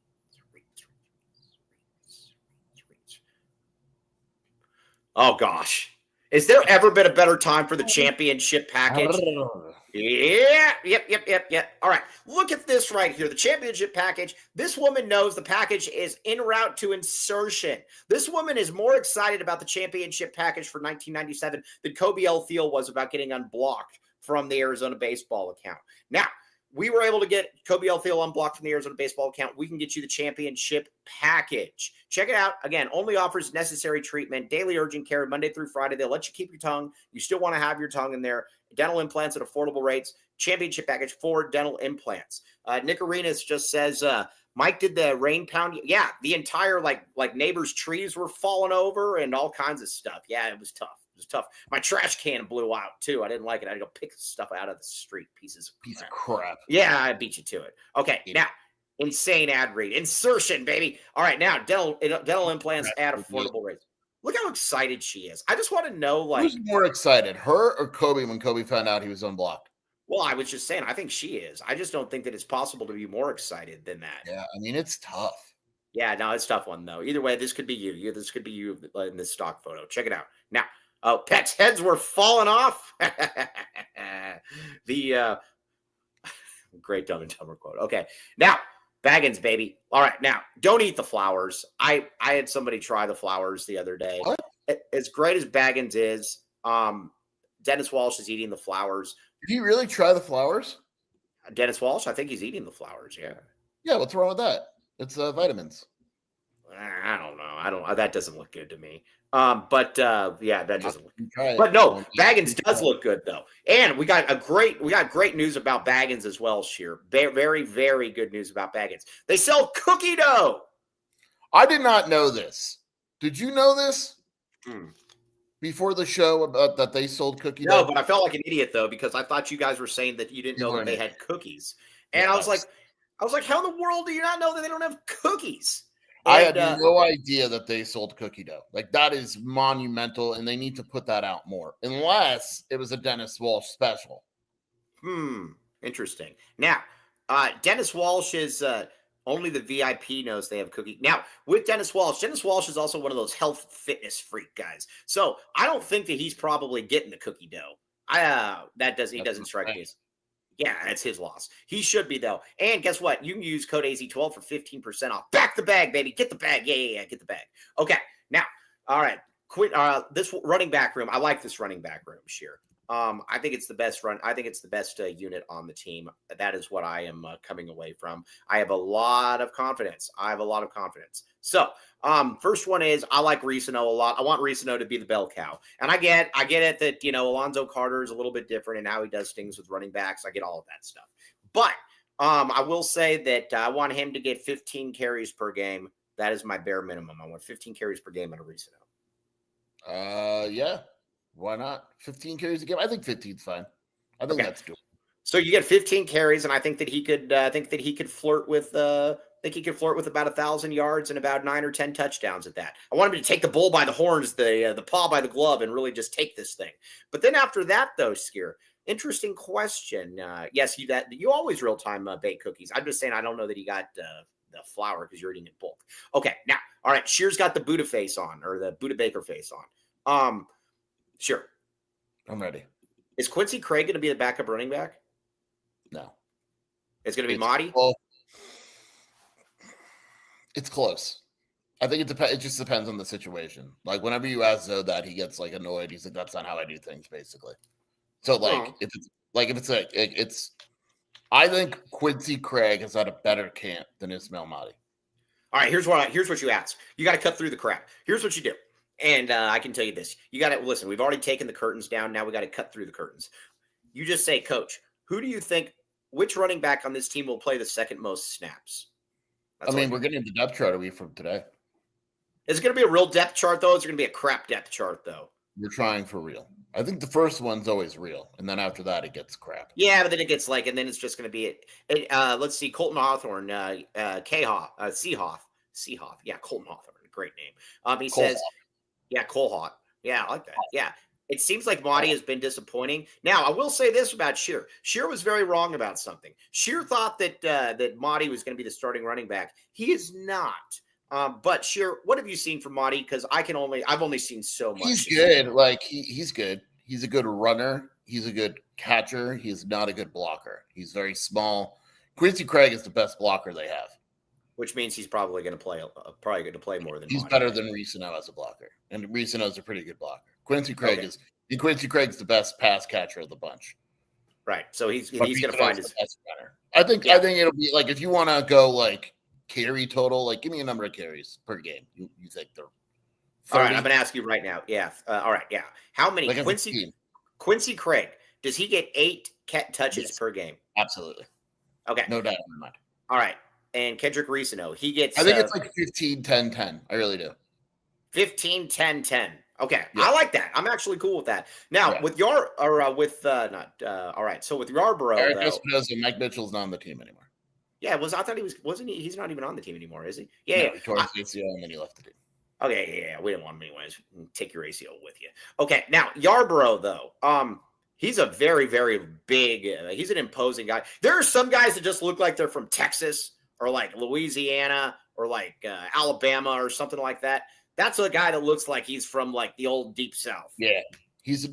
[SPEAKER 1] Reads. Oh gosh, is there ever been a better time for the championship package? Yeah. Yep. All right. Look at this right here. The championship package. This woman knows the package is en route to insertion. This woman is more excited about the championship package for 1997 than Koby Thiel was about getting unblocked from the Arizona baseball account. Now, we were able to get Koby Thiel unblocked from the Arizona baseball account. We can get you the championship package. Check it out. Again, only offers necessary treatment, daily urgent care, Monday through Friday. They'll let you keep your tongue. You still want to have your tongue in there. Dental implants at affordable rates. Championship package for dental implants. Nick Arenas just says, Mike, did the rain pound? Yeah, the entire like neighbors' trees were falling over and all kinds of stuff. Yeah, it was tough. It was tough. My trash can blew out too. I didn't like it. I had to go pick stuff out of the street. Piece of crap. Yeah, I beat you to it. Okay, now insane ad read. Insertion, baby. All right, now dental implants at affordable rates. Look how excited she is. I just want to know, like,
[SPEAKER 2] who's more excited, her or Koby when Koby found out he was unblocked?
[SPEAKER 1] Well, I was just saying, I think she is. I just don't think that it's possible to be more excited than that.
[SPEAKER 2] Yeah, I mean, it's tough. Yeah,
[SPEAKER 1] no, it's a tough one, though. Either way, this could be you. This could be you in this stock photo. Check it out. Now, Pet's heads were falling off. The great Dumb and Dumber quote. Okay, now, Baggins, baby. All right, now, don't eat the flowers. I had somebody try the flowers the other day.
[SPEAKER 2] What?
[SPEAKER 1] As great as Baggins is, Dennis Walsh is eating the flowers.
[SPEAKER 2] Did he really try the flowers?
[SPEAKER 1] Dennis Walsh, I think he's eating the flowers, yeah.
[SPEAKER 2] Yeah, what's wrong with that? It's vitamins.
[SPEAKER 1] I don't know. That doesn't look good to me. Yeah, that doesn't look good. But no, Baggins does look good though. And we got great news about Baggins as well, Sheer. Very, very good news about Baggins. They sell cookie dough.
[SPEAKER 2] I did not know this. Did you know this? Before the show about that they sold cookie dough?
[SPEAKER 1] No, but I felt like an idiot though, because I thought you guys were saying that you didn't know that they had cookies. And I was like, how in the world do you not know that they don't have cookies?
[SPEAKER 2] I had no idea that they sold cookie dough. Like, that is monumental, and they need to put that out more, unless it was a Dennis Walsh special.
[SPEAKER 1] Interesting. Now, Dennis Walsh is Only the VIP knows they have cookie. Now, with Dennis Walsh is also one of those health fitness freak guys. So I don't think that he's probably getting the cookie dough. He doesn't strike me as. Yeah, that's his loss. He should be, though. And guess what? You can use code AZ12 for 15% off. Back the bag, baby. Get the bag. Yeah. Get the bag. Okay. Now, all right. Quit this running back room. I like this running back room, Sheer. I think it's the best run. I think it's the best unit on the team. That is what I am coming away from. I have a lot of confidence. So, first one is I like Risano a lot. I want Risano to be the bell cow. And I get it that, Alonzo Carter is a little bit different and how he does things with running backs. I get all of that stuff. But I will say that I want him to get 15 carries per game. That is my bare minimum. I want 15 carries per game out of Risano.
[SPEAKER 2] Yeah. Why not? 15 carries a game. I think 15 is fine. I think that's good.
[SPEAKER 1] So you get 15 carries, and I think that he could flirt with about 1,000 yards and about 9 or 10 touchdowns at that. I want him to take the bull by the horns, the paw by the glove, and really just take this thing. But then after that, though, Skier, interesting question. Yes, you always real time bake cookies. I'm just saying I don't know that he got the flour because you're eating in bulk. Okay, now, all right, Shear's got the Buddha face on, or the Buddha Baker face on. Sure.
[SPEAKER 2] I'm ready.
[SPEAKER 1] Is Quincy Craig going to be the backup running back?
[SPEAKER 2] No.
[SPEAKER 1] It's going to be Mahdi?
[SPEAKER 2] Well, it's close. I think it just depends on the situation. Like, whenever you ask Zoe that, he gets, like, annoyed. He's like, that's not how I do things, basically. So, I think Quincy Craig has had a better camp than Ismail Mahdi.
[SPEAKER 1] All right, here's what you ask. You got to cut through the crap. Here's what you do. And I can tell you this. You got to listen. We've already taken the curtains down. Now we got to cut through the curtains. You just say, Coach, who do you think, which running back on this team will play the second most snaps?
[SPEAKER 2] We're getting the depth chart a week from today.
[SPEAKER 1] Is it going to be a real depth chart, though? Is it going to be a crap depth chart, though?
[SPEAKER 2] We're trying for real. I think the first one's always real. And then after that, it gets crap.
[SPEAKER 1] Yeah, but then it gets and then it's just going to be it. Let's see. Colton Hawthorne, Seahoff. Yeah, Colton Hawthorne. Great name. He says, yeah, Cole Yeah, I like that. Yeah. It seems like Mahdi has been disappointing. Now, I will say this about Shear. Shear was very wrong about something. Shear thought that Mahdi was going to be the starting running back. He is not. But Shear, what have you seen from Mahdi? Because I've only seen so much.
[SPEAKER 2] He's good. He's good. He's a good runner. He's a good catcher. He's not a good blocker. He's very small. Quincy Craig is the best blocker they have.
[SPEAKER 1] Which means he's probably going to play more than
[SPEAKER 2] he's
[SPEAKER 1] Mahdi.
[SPEAKER 2] Better than Risano as a blocker, and Risano's a pretty good blocker. Quincy Craig's the best pass catcher of the bunch.
[SPEAKER 1] Right, so he's going to find his
[SPEAKER 2] best runner. I think it'll be if you want to go carry total, give me a number of carries per game. You think they're 30?
[SPEAKER 1] All right? I'm going to ask you right now. Yeah, all right, yeah. How many Quincy Craig, does he get 8 touches per game?
[SPEAKER 2] Absolutely.
[SPEAKER 1] Okay,
[SPEAKER 2] no doubt in my mind.
[SPEAKER 1] All right. And Kendrick Risano, he gets.
[SPEAKER 2] I think it's 15, 10, 10. I really do.
[SPEAKER 1] 15, 10, 10. Okay,
[SPEAKER 2] yeah.
[SPEAKER 1] I like that. I'm actually cool with that. Now, with all right. So with Yarborough,
[SPEAKER 2] Eric Espinosa, Mike Mitchell's not on the team anymore.
[SPEAKER 1] Yeah, I thought he wasn't he? He's not even on the team anymore, is he? Yeah,
[SPEAKER 2] no, he tore his ACL and then he left the team.
[SPEAKER 1] Okay, yeah. We didn't want him anyways. Take your ACL with you. Okay, now Yarborough though, he's a very, very big. He's an imposing guy. There are some guys that just look like they're from Texas or Louisiana or Alabama or something like that. That's a guy that looks like he's from the old deep South.
[SPEAKER 2] Yeah. He's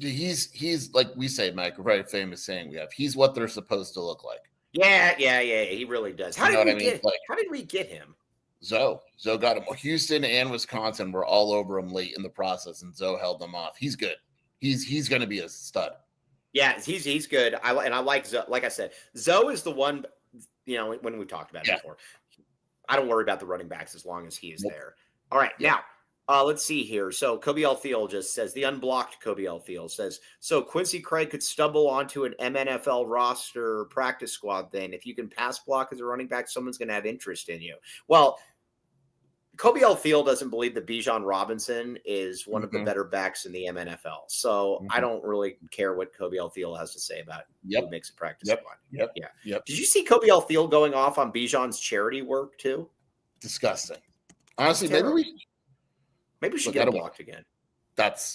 [SPEAKER 2] like we say, Mike, a very famous saying we have. He's what they're supposed to look like.
[SPEAKER 1] Yeah. He really does. How did we get him?
[SPEAKER 2] Zoe got him. Houston and Wisconsin were all over him late in the process, and Zoe held them off. He's good. He's going to be a stud.
[SPEAKER 1] Yeah, he's good. I like Zoe. Like I said, Zoe is the one. When we talked about it before, I don't worry about the running backs as long as he is there. All right, now let's see here. So Koby Alfield just says, the unblocked Koby Alfield says, so Quincy Craig could stumble onto an MNFL roster practice squad. Then, if you can pass block as a running back, someone's going to have interest in you. Well, Koby Alfield doesn't believe that Bijan Robinson is one of the better backs in the MNFL. So I don't really care what Koby Alfield has to say about who makes a practice squad. Yep. Did you see Koby Alfield going off on Bijan's charity work too?
[SPEAKER 2] Disgusting. Honestly, maybe we should
[SPEAKER 1] get him blocked again.
[SPEAKER 2] That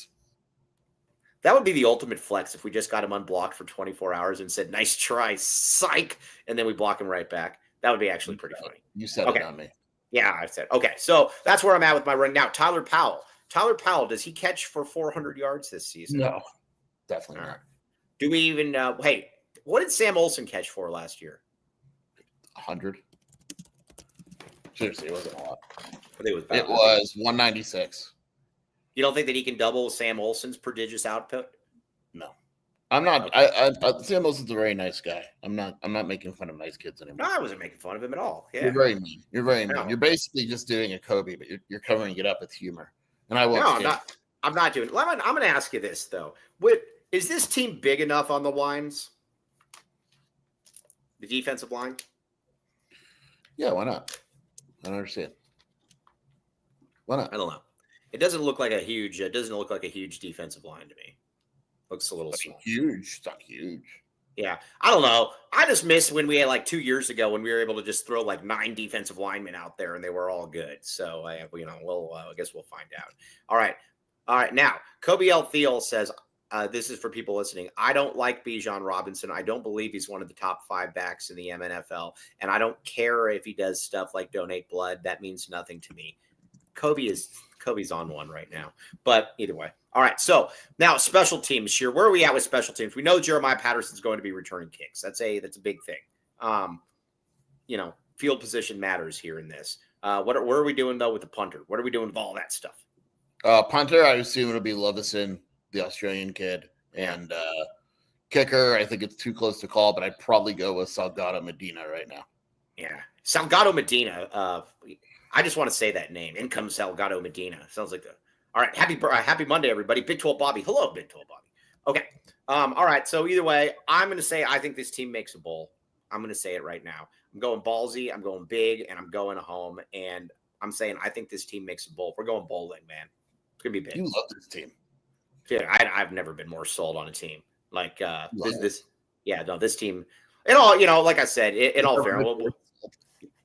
[SPEAKER 1] would be the ultimate flex if we just got him unblocked for 24 hours and said, nice try, psych, and then we block him right back. That would be actually pretty funny.
[SPEAKER 2] You said it on me.
[SPEAKER 1] Yeah, I said. Okay, so that's where I'm at with my run. Now, Tyler Powell. Tyler Powell, does he catch for 400 yards this season?
[SPEAKER 2] No, definitely not.
[SPEAKER 1] Right. Do we even hey, what did Sam Olsen catch for last year?
[SPEAKER 2] 100. Seriously, it wasn't a lot.
[SPEAKER 1] It was
[SPEAKER 2] 196.
[SPEAKER 1] You don't think that he can double Sam Olsen's prodigious output?
[SPEAKER 2] No. I'm not. Okay. Sam Olsen's a very nice guy. I'm not making fun of nice kids anymore.
[SPEAKER 1] No, I wasn't making fun of him at all. Yeah.
[SPEAKER 2] You're very mean. You're very mean. You're basically just doing a Koby, but you're covering it up with humor. And I won't.
[SPEAKER 1] No, I'm not doing it. I'm going to ask you this though. Is this team big enough on the lines? The defensive line?
[SPEAKER 2] Yeah, why not? I don't understand. Why not?
[SPEAKER 1] I don't know. It doesn't look like a huge. It doesn't look like a huge defensive line to me. Looks a little small.
[SPEAKER 2] Huge. It's not huge.
[SPEAKER 1] Yeah, I don't know. I just miss when we had like 2 years ago when we were able to just throw like 9 defensive linemen out there and they were all good. So I guess we'll find out. All right. Now Koby L. Thiel says this is for people listening. I don't like Bijan Robinson. I don't believe he's one of the top 5 backs in the MNFL, and I don't care if he does stuff like donate blood. That means nothing to me. Kobe's on one right now, but either way. All right, so now special teams here. Where are we at with special teams? We know Jeremiah Patterson's going to be returning kicks. That's a big thing. Field position matters here in this. Where are we doing though with the punter? What are we doing with all that stuff?
[SPEAKER 2] Punter, I assume it'll be Lovison, the Australian kid, and kicker. I think it's too close to call, but I'd probably go with Salgado Medina right now.
[SPEAKER 1] Yeah, Salgado Medina. I just want to say that name. In comes Salgado Medina. Sounds like all right. Happy Monday, everybody. Big 12 Bobby. Hello, Big 12 Bobby. Okay. All right. So either way, I'm going to say I think this team makes a bowl. I'm going to say it right now. I'm going ballsy. I'm going big, and I'm going home. And I'm saying I think this team makes a bowl. We're going bowling, man. It's going to be big.
[SPEAKER 2] You love this team.
[SPEAKER 1] Yeah, I've never been more sold on a team like this. Yeah, no, this team. In all, like I said, in all fairness, we'll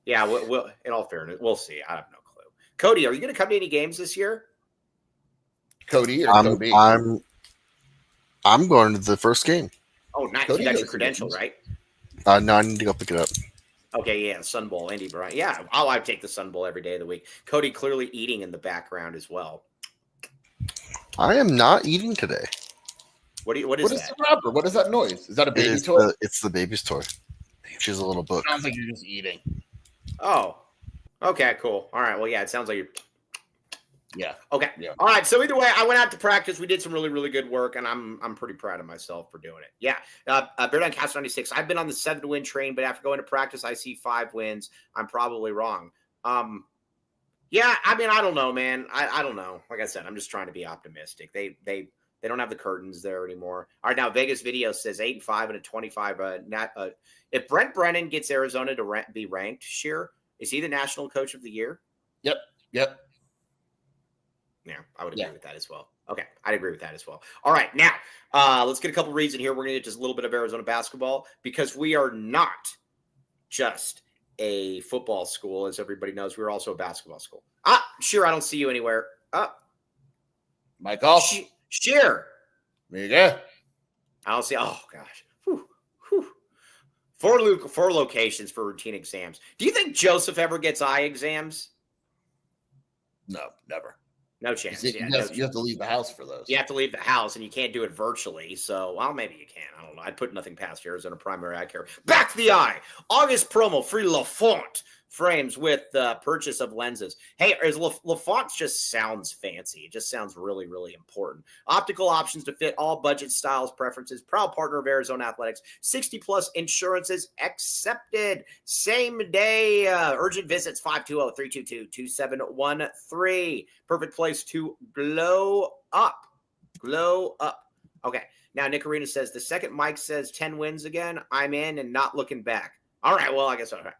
[SPEAKER 1] in all fairness, we'll see. I have no clue. Cody, are you going to come to any games this year?
[SPEAKER 2] Cody or Koby?
[SPEAKER 3] I'm going to the first game.
[SPEAKER 1] Oh, nice. You got your credential, right?
[SPEAKER 3] No, I need to go pick it up.
[SPEAKER 1] Okay, yeah, Sun Bowl, Andy Bryant. Yeah, I take the Sun Bowl every day of the week. Cody clearly eating in the background as well.
[SPEAKER 3] I am not eating today.
[SPEAKER 1] What is that?
[SPEAKER 2] The wrapper? What is that noise? Is that a baby toy?
[SPEAKER 3] It's the baby's toy. She's a little book.
[SPEAKER 2] Sounds like you're just eating.
[SPEAKER 1] Oh, okay, cool. All right, well, yeah, it sounds like you're.
[SPEAKER 2] Yeah.
[SPEAKER 1] Okay.
[SPEAKER 2] Yeah.
[SPEAKER 1] All right. So either way, I went out to practice. We did some really, really good work, and I'm pretty proud of myself for doing it. Yeah. Bear Down Cast 96. I've been on the 7-win train, but after going to practice, I see 5 wins. I'm probably wrong. Yeah. I mean, I don't know, man. I don't know. Like I said, I'm just trying to be optimistic. They don't have the curtains there anymore. All right. Now Vegas Video says 8-5 and a 25. If Brent Brennan gets Arizona to be ranked, Sheer, is he the national coach of the year?
[SPEAKER 2] Yep.
[SPEAKER 1] Yeah, I would agree with that as well. Okay, I'd agree with that as well. All right, now let's get a couple reads in here. We're going to get just a little bit of Arizona basketball because we are not just a football school, as everybody knows. We're also a basketball school. Sure, I don't see you anywhere.
[SPEAKER 2] Michael?
[SPEAKER 1] Sure.
[SPEAKER 2] There you go.
[SPEAKER 1] I don't see. Oh, gosh. Whew. 4 locations for routine exams. Do you think Joseph ever gets eye exams?
[SPEAKER 2] No, never.
[SPEAKER 1] No chance.
[SPEAKER 2] You have to leave the house for those.
[SPEAKER 1] You have to leave the house, and you can't do it virtually. So, well, maybe you can. I don't know. I'd put nothing past Arizona Primary Eye Care. Back to the eye. August promo, free LaFont frames with purchase of lenses. Hey, LaFont just sounds fancy. It just sounds really, really important. Optical options to fit all budget styles, preferences. Proud partner of Arizona Athletics. 60-plus insurances accepted. Same day. Urgent visits, 520-322-2713. Perfect place to glow up. Glow up. Okay. Now, Nick Arena says, the second Mike says 10 wins again, I'm in and not looking back. All right. Well, I guess all right.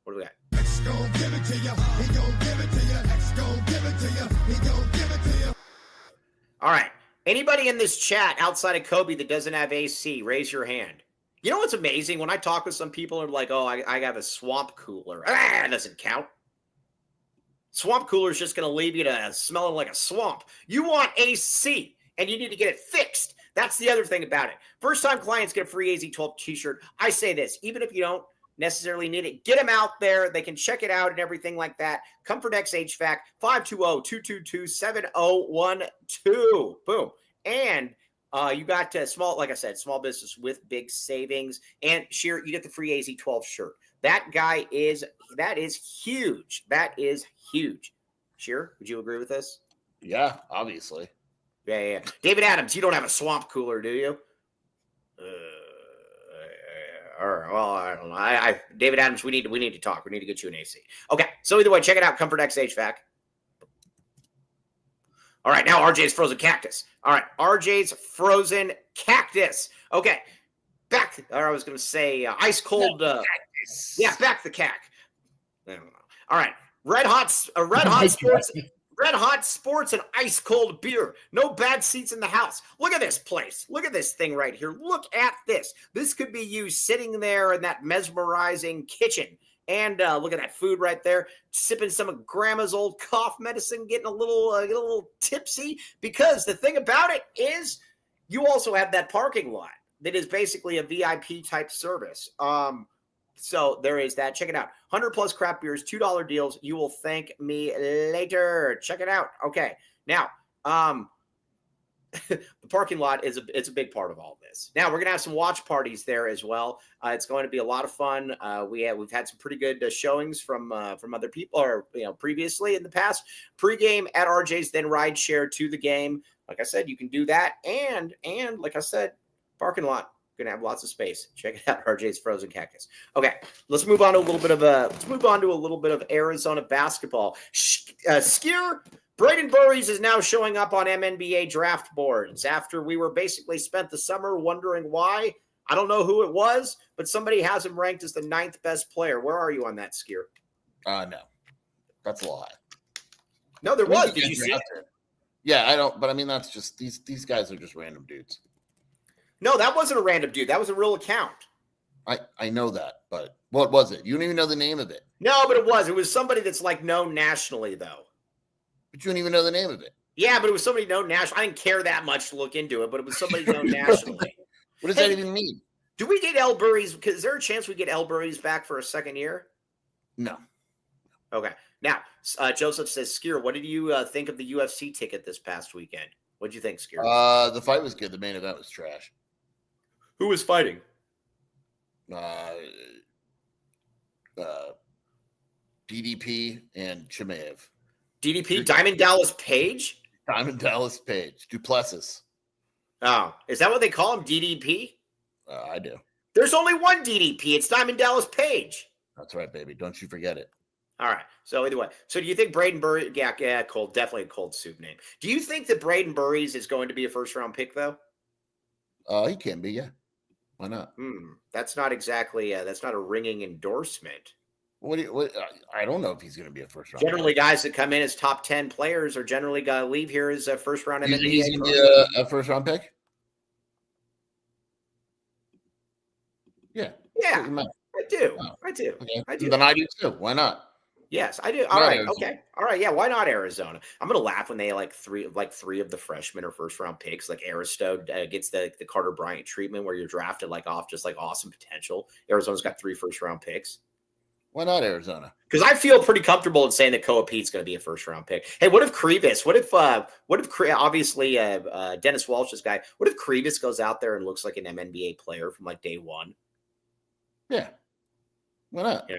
[SPEAKER 1] What do we got? X gon' give it to you. He gon' give it to you. X gon' give it to you. He gon' give it to you. All right. Anybody in this chat outside of Koby that doesn't have AC, raise your hand. You know what's amazing? When I talk with some people, they're like, oh, I have a swamp cooler. That doesn't count. Swamp cooler is just going to leave you to smelling like a swamp. You want AC, and you need to get it fixed. That's the other thing about it. First-time clients get a free AZ12 t-shirt. I say this, even if you don't necessarily need it, get them out there. They can check it out and everything like that. Comfort X HVAC, 520-222-7012. Boom. And you got small, like I said, small business with big savings. And Sheer, you get the free AZ12 shirt. That is huge. That is huge. Sheer, would you agree with this?
[SPEAKER 2] Yeah, obviously.
[SPEAKER 1] Yeah. David Adams, you don't have a swamp cooler, do you? All right. Well, I don't know. David Adams, we need to talk. We need to get you an AC. Okay. So either way, check it out. Comfort X HVAC. All right. Now RJ's Frozen Cactus. All right. RJ's Frozen Cactus. Okay. Back. Or I was going to say ice cold. Back the cack. I don't know. All right. Red hot sports. Red hot sports and ice cold beer. No bad seats in the house. Look at this place. Look at this thing right here. Look at this. This could be you sitting there in that mesmerizing kitchen. And look at that food right there. Sipping some of Grandma's old cough medicine, getting a little tipsy. Because the thing about it is you also have that parking lot that is basically a VIP type service. So there is that. Check it out. 100 plus craft beers, $2 deals. You will thank me later. Check it out. Okay. Now, the parking lot it's a big part of all this. Now we're going to have some watch parties there as well. It's going to be a lot of fun. We've had some pretty good showings from other people or, previously in the past. Pre-game at RJ's, then ride share to the game. Like I said, you can do that. And like I said, parking lot. Going to have lots of space. Check it out, RJ's Frozen Cactus. Okay, let's move on to a little bit of Arizona basketball. Skier Braden Burries is now showing up on MNBA draft boards after we were basically spent the summer wondering why. I don't know who it was, but somebody has him ranked as the 9th best player. Where are you on that, Skier?
[SPEAKER 2] No, that's a lie.
[SPEAKER 1] No, there was. Did you see it?
[SPEAKER 2] Yeah, I don't. But I mean, that's just these guys are just random dudes.
[SPEAKER 1] No, that wasn't a random dude. That was a real account.
[SPEAKER 2] I know that, but what was it? You don't even know the name of it.
[SPEAKER 1] No, but it was. It was somebody that's like known nationally, though.
[SPEAKER 2] But you don't even know the name of it.
[SPEAKER 1] Yeah, but it was somebody known nationally. I didn't care that much to look into it, but it was somebody known nationally.
[SPEAKER 2] What does that even mean?
[SPEAKER 1] Do we get El Burries? Because is there a chance we get El Burries back for a second year?
[SPEAKER 2] No.
[SPEAKER 1] Okay. Now, Joseph says, Skier, what did you think of the UFC ticket this past weekend? What did you think, Skier?
[SPEAKER 2] The fight was good. The main event was trash.
[SPEAKER 1] Who was fighting?
[SPEAKER 2] DDP and Chimaev.
[SPEAKER 1] DDP? Diamond Dallas Page?
[SPEAKER 2] Diamond Dallas Page. Duplessis.
[SPEAKER 1] Oh, is that what they call him, DDP?
[SPEAKER 2] I do.
[SPEAKER 1] There's only one DDP. It's Diamond Dallas Page.
[SPEAKER 2] That's right, baby. Don't you forget it.
[SPEAKER 1] All right. So either way. So do you think Braden Burries? Yeah, cold. Definitely a cold soup name. Do you think that Braden Burries is going to be a first-round pick, though?
[SPEAKER 2] He can be, yeah. Why not?
[SPEAKER 1] That's not exactly that's not a ringing endorsement.
[SPEAKER 2] What I don't know if he's going to be a first round.
[SPEAKER 1] Generally, guys that come in as top 10 players are generally going to leave here as a first round NBA.
[SPEAKER 2] He's going to be a first round pick. Yeah.
[SPEAKER 1] Yeah. I do.
[SPEAKER 2] Oh.
[SPEAKER 1] I do.
[SPEAKER 2] Okay.
[SPEAKER 1] I do.
[SPEAKER 2] Then I do too. Why not?
[SPEAKER 1] Yes, I do. All right. Okay. All right. Yeah. Why not Arizona? I'm gonna laugh when they three of the freshmen or first round picks. Like Aristo gets the Carter Bryant treatment where you're drafted off just awesome potential. Arizona's got 3 first round picks.
[SPEAKER 2] Why not Arizona?
[SPEAKER 1] Because I feel pretty comfortable in saying that Koa Pete's going to be a first round pick. Hey, what if Krivas? What if obviously Dennis Walsh's guy? What if Krivas goes out there and looks like an MNBA player from day one?
[SPEAKER 2] Yeah. Why not?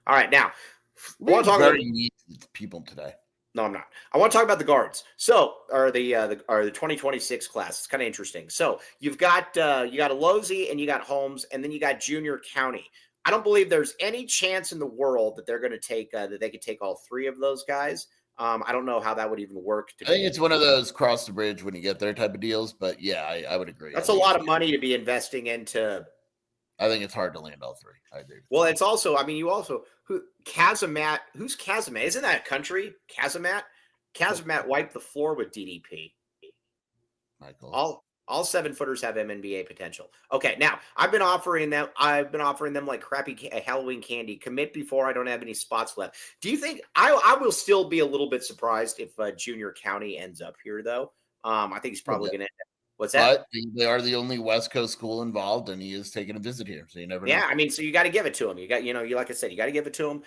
[SPEAKER 1] All right. Now, I want to talk
[SPEAKER 2] about unique people today.
[SPEAKER 1] No, I'm not. I want to talk about the guards. So, or the 2026 class. It's kind of interesting. So you've got Alozzi and you got Holmes, and then you got Junior County. I don't believe there's any chance in the world that they're going to take that they could take all 3 of those guys. I don't know how that would even work.
[SPEAKER 2] I think it's one of those cross the bridge when you get there type of deals. But yeah, I would agree.
[SPEAKER 1] That's a lot of money to be investing into.
[SPEAKER 2] I think it's hard to land all 3. I agree.
[SPEAKER 1] Well, it's also, Cazamat. Who's Cazamat? Isn't that a country? Cazamat? Cazamat wiped the floor with DDP.
[SPEAKER 2] Michael.
[SPEAKER 1] All 7-footers have MNBA potential. Okay, now I've been offering them like crappy Halloween candy. Commit before I don't have any spots left. Do you think I will still be a little bit surprised if Junior County ends up here though? I think he's probably going to. What's that?
[SPEAKER 2] But they are the only West Coast school involved, and he is taking a visit here, so you never know.
[SPEAKER 1] Yeah, I mean, so you got to give it to him. You got, like I said, you got to give it to him.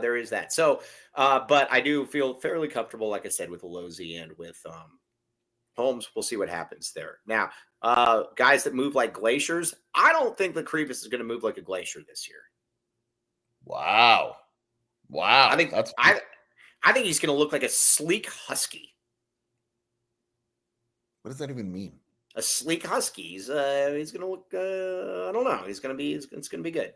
[SPEAKER 1] There is that. So, but I do feel fairly comfortable, like I said, with Lozzi and with Holmes. We'll see what happens there. Now, guys that move like glaciers, I don't think the Kribis is going to move like a glacier this year.
[SPEAKER 2] Wow.
[SPEAKER 1] I think I think he's going to look like a sleek husky.
[SPEAKER 2] What does that even mean?
[SPEAKER 1] A sleek husky. He's going to look. I don't know. It's going to be good.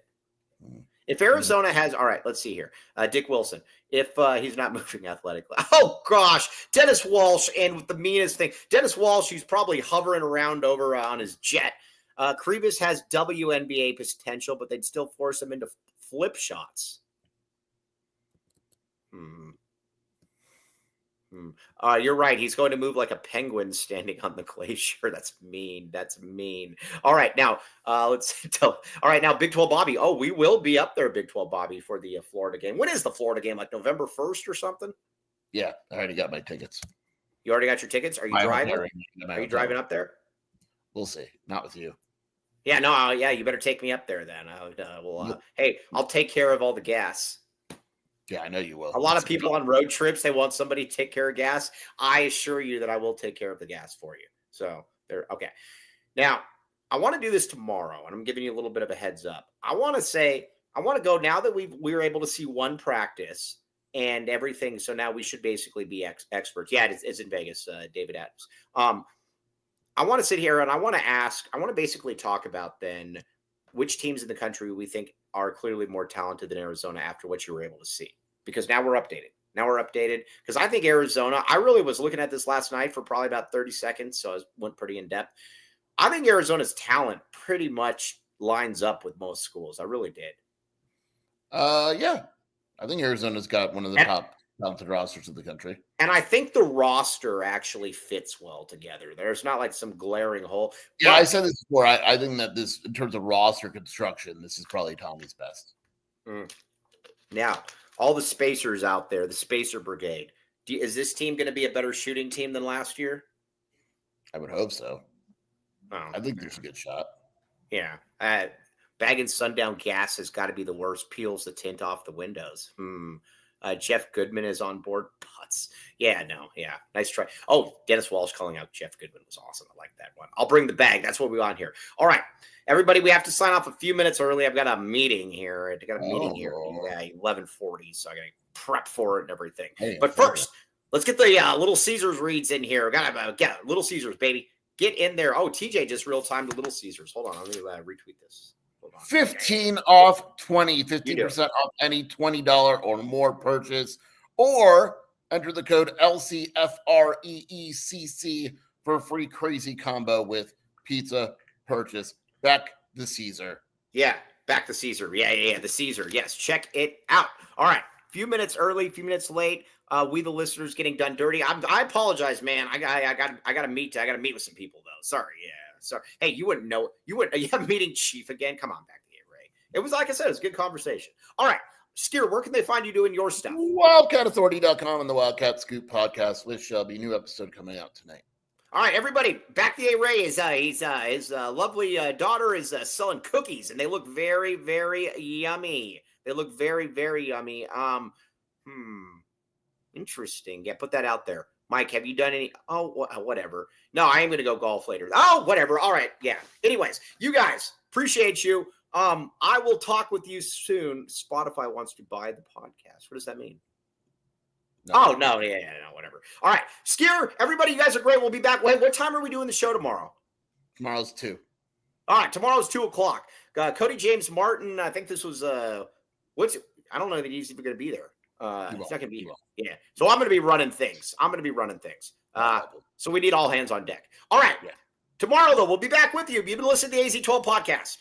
[SPEAKER 1] If Arizona has, all right, let's see here. Dick Wilson, if he's not moving athletically. Oh, gosh. Dennis Walsh, and with the meanest thing. Dennis Walsh, he's probably hovering around over on his jet. Kribis has WNBA potential, but they'd still force him into flip shots. You're right. He's going to move like a penguin standing on the glacier. That's mean. All right. Now, all right. Now, Big 12 Bobby. Oh, we will be up there, Big 12 Bobby, for the Florida game. When is the Florida game? Like November 1st or something?
[SPEAKER 2] Yeah, I already got my tickets.
[SPEAKER 1] You already got your tickets? Are you driving? Are you driving up there?
[SPEAKER 2] We'll see. Not with you.
[SPEAKER 1] Yeah, no. Yeah, you better take me up there then. Hey, I'll take care of all the gas.
[SPEAKER 2] Yeah, I know you will.
[SPEAKER 1] A lot of people on road trips, they want somebody to take care of gas. I assure you that I will take care of the gas for you. So there. Okay. Now, I want to do this tomorrow, and I'm giving you a little bit of a heads up. I want to go now that we were able to see one practice and everything. So now we should basically be experts. Yeah, it's in Vegas, David Adams. I want to sit here and I want to basically talk about then which teams in the country we think are clearly more talented than Arizona after what you were able to see. Because now we're updated. Because I think Arizona, I really was looking at this last night for probably about 30 seconds, so I went pretty in depth. I think Arizona's talent pretty much lines up with most schools. I really did.
[SPEAKER 2] Yeah. I think Arizona's got one of the top talented rosters of the country.
[SPEAKER 1] And I think the roster actually fits well together. There's not like some glaring hole.
[SPEAKER 2] Yeah, I said this before. I think that this, in terms of roster construction, this is probably Tommy's best.
[SPEAKER 1] Now, all the spacers out there, the Spacer Brigade. Is this team going to be a better shooting team than last year?
[SPEAKER 2] I would hope so.
[SPEAKER 1] Oh,
[SPEAKER 2] I think there's a good shot.
[SPEAKER 1] Yeah. Bagging Sundown Gas has got to be the worst. Peels the tint off the windows. Jeff Goodman is on board. Putts. Yeah, no. Yeah. Nice try. Oh, Dennis Walsh calling out Jeff Goodman was awesome. I like that one. I'll bring the bag. That's what we want here. All right. Everybody, we have to sign off a few minutes early. I've got a meeting here. Yeah, 11:40. So I got to prep for it and everything. Hey, but first, let's get the Little Caesars reads in here. Got to get Little Caesars, baby. Get in there. Oh, TJ just real time to Little Caesars. Hold on. Let me retweet this.
[SPEAKER 2] 15 off 20, 15% off any $20 or more purchase, or enter the code LCFREECC for a free crazy combo with pizza purchase. Back the Caesar.
[SPEAKER 1] Yeah, back the Caesar. Yeah, the Caesar. Yes, check it out. All right. Few minutes early, few minutes late. We the listeners getting done dirty. I apologize, man. I got to meet with some people though. Sorry. Yeah. Sorry. Hey, you wouldn't know. You have a meeting chief again. Come on back to the array. It was, like I said, it was a good conversation. All right. Skier, where can they find you doing your stuff?
[SPEAKER 2] WildcatAuthority.com and the Wildcat Scoop podcast with Shelby. New episode coming out tonight.
[SPEAKER 1] All right, everybody. Back to the array is his lovely daughter is selling cookies, and they look very, very yummy. They look very, very yummy. Interesting. Yeah, put that out there. Mike, have you done any? Oh, whatever. No, I am going to go golf later. Oh, whatever. All right. Yeah. Anyways, you guys, appreciate you. I will talk with you soon. Spotify wants to buy the podcast. What does that mean? No. Oh, no. Yeah, no, whatever. All right. Skier, everybody, you guys are great. We'll be back. Wait, what time are we doing the show tomorrow?
[SPEAKER 2] Tomorrow's 2.
[SPEAKER 1] All right. Tomorrow's 2:00. Cody James Martin. I think this was, I don't know that he's even going to be there. He's not going to be here. Yeah. So I'm going to be running things. So we need all hands on deck. All right. Yeah. Tomorrow, though, we'll be back with you. You've been listening to the AZ12 podcast.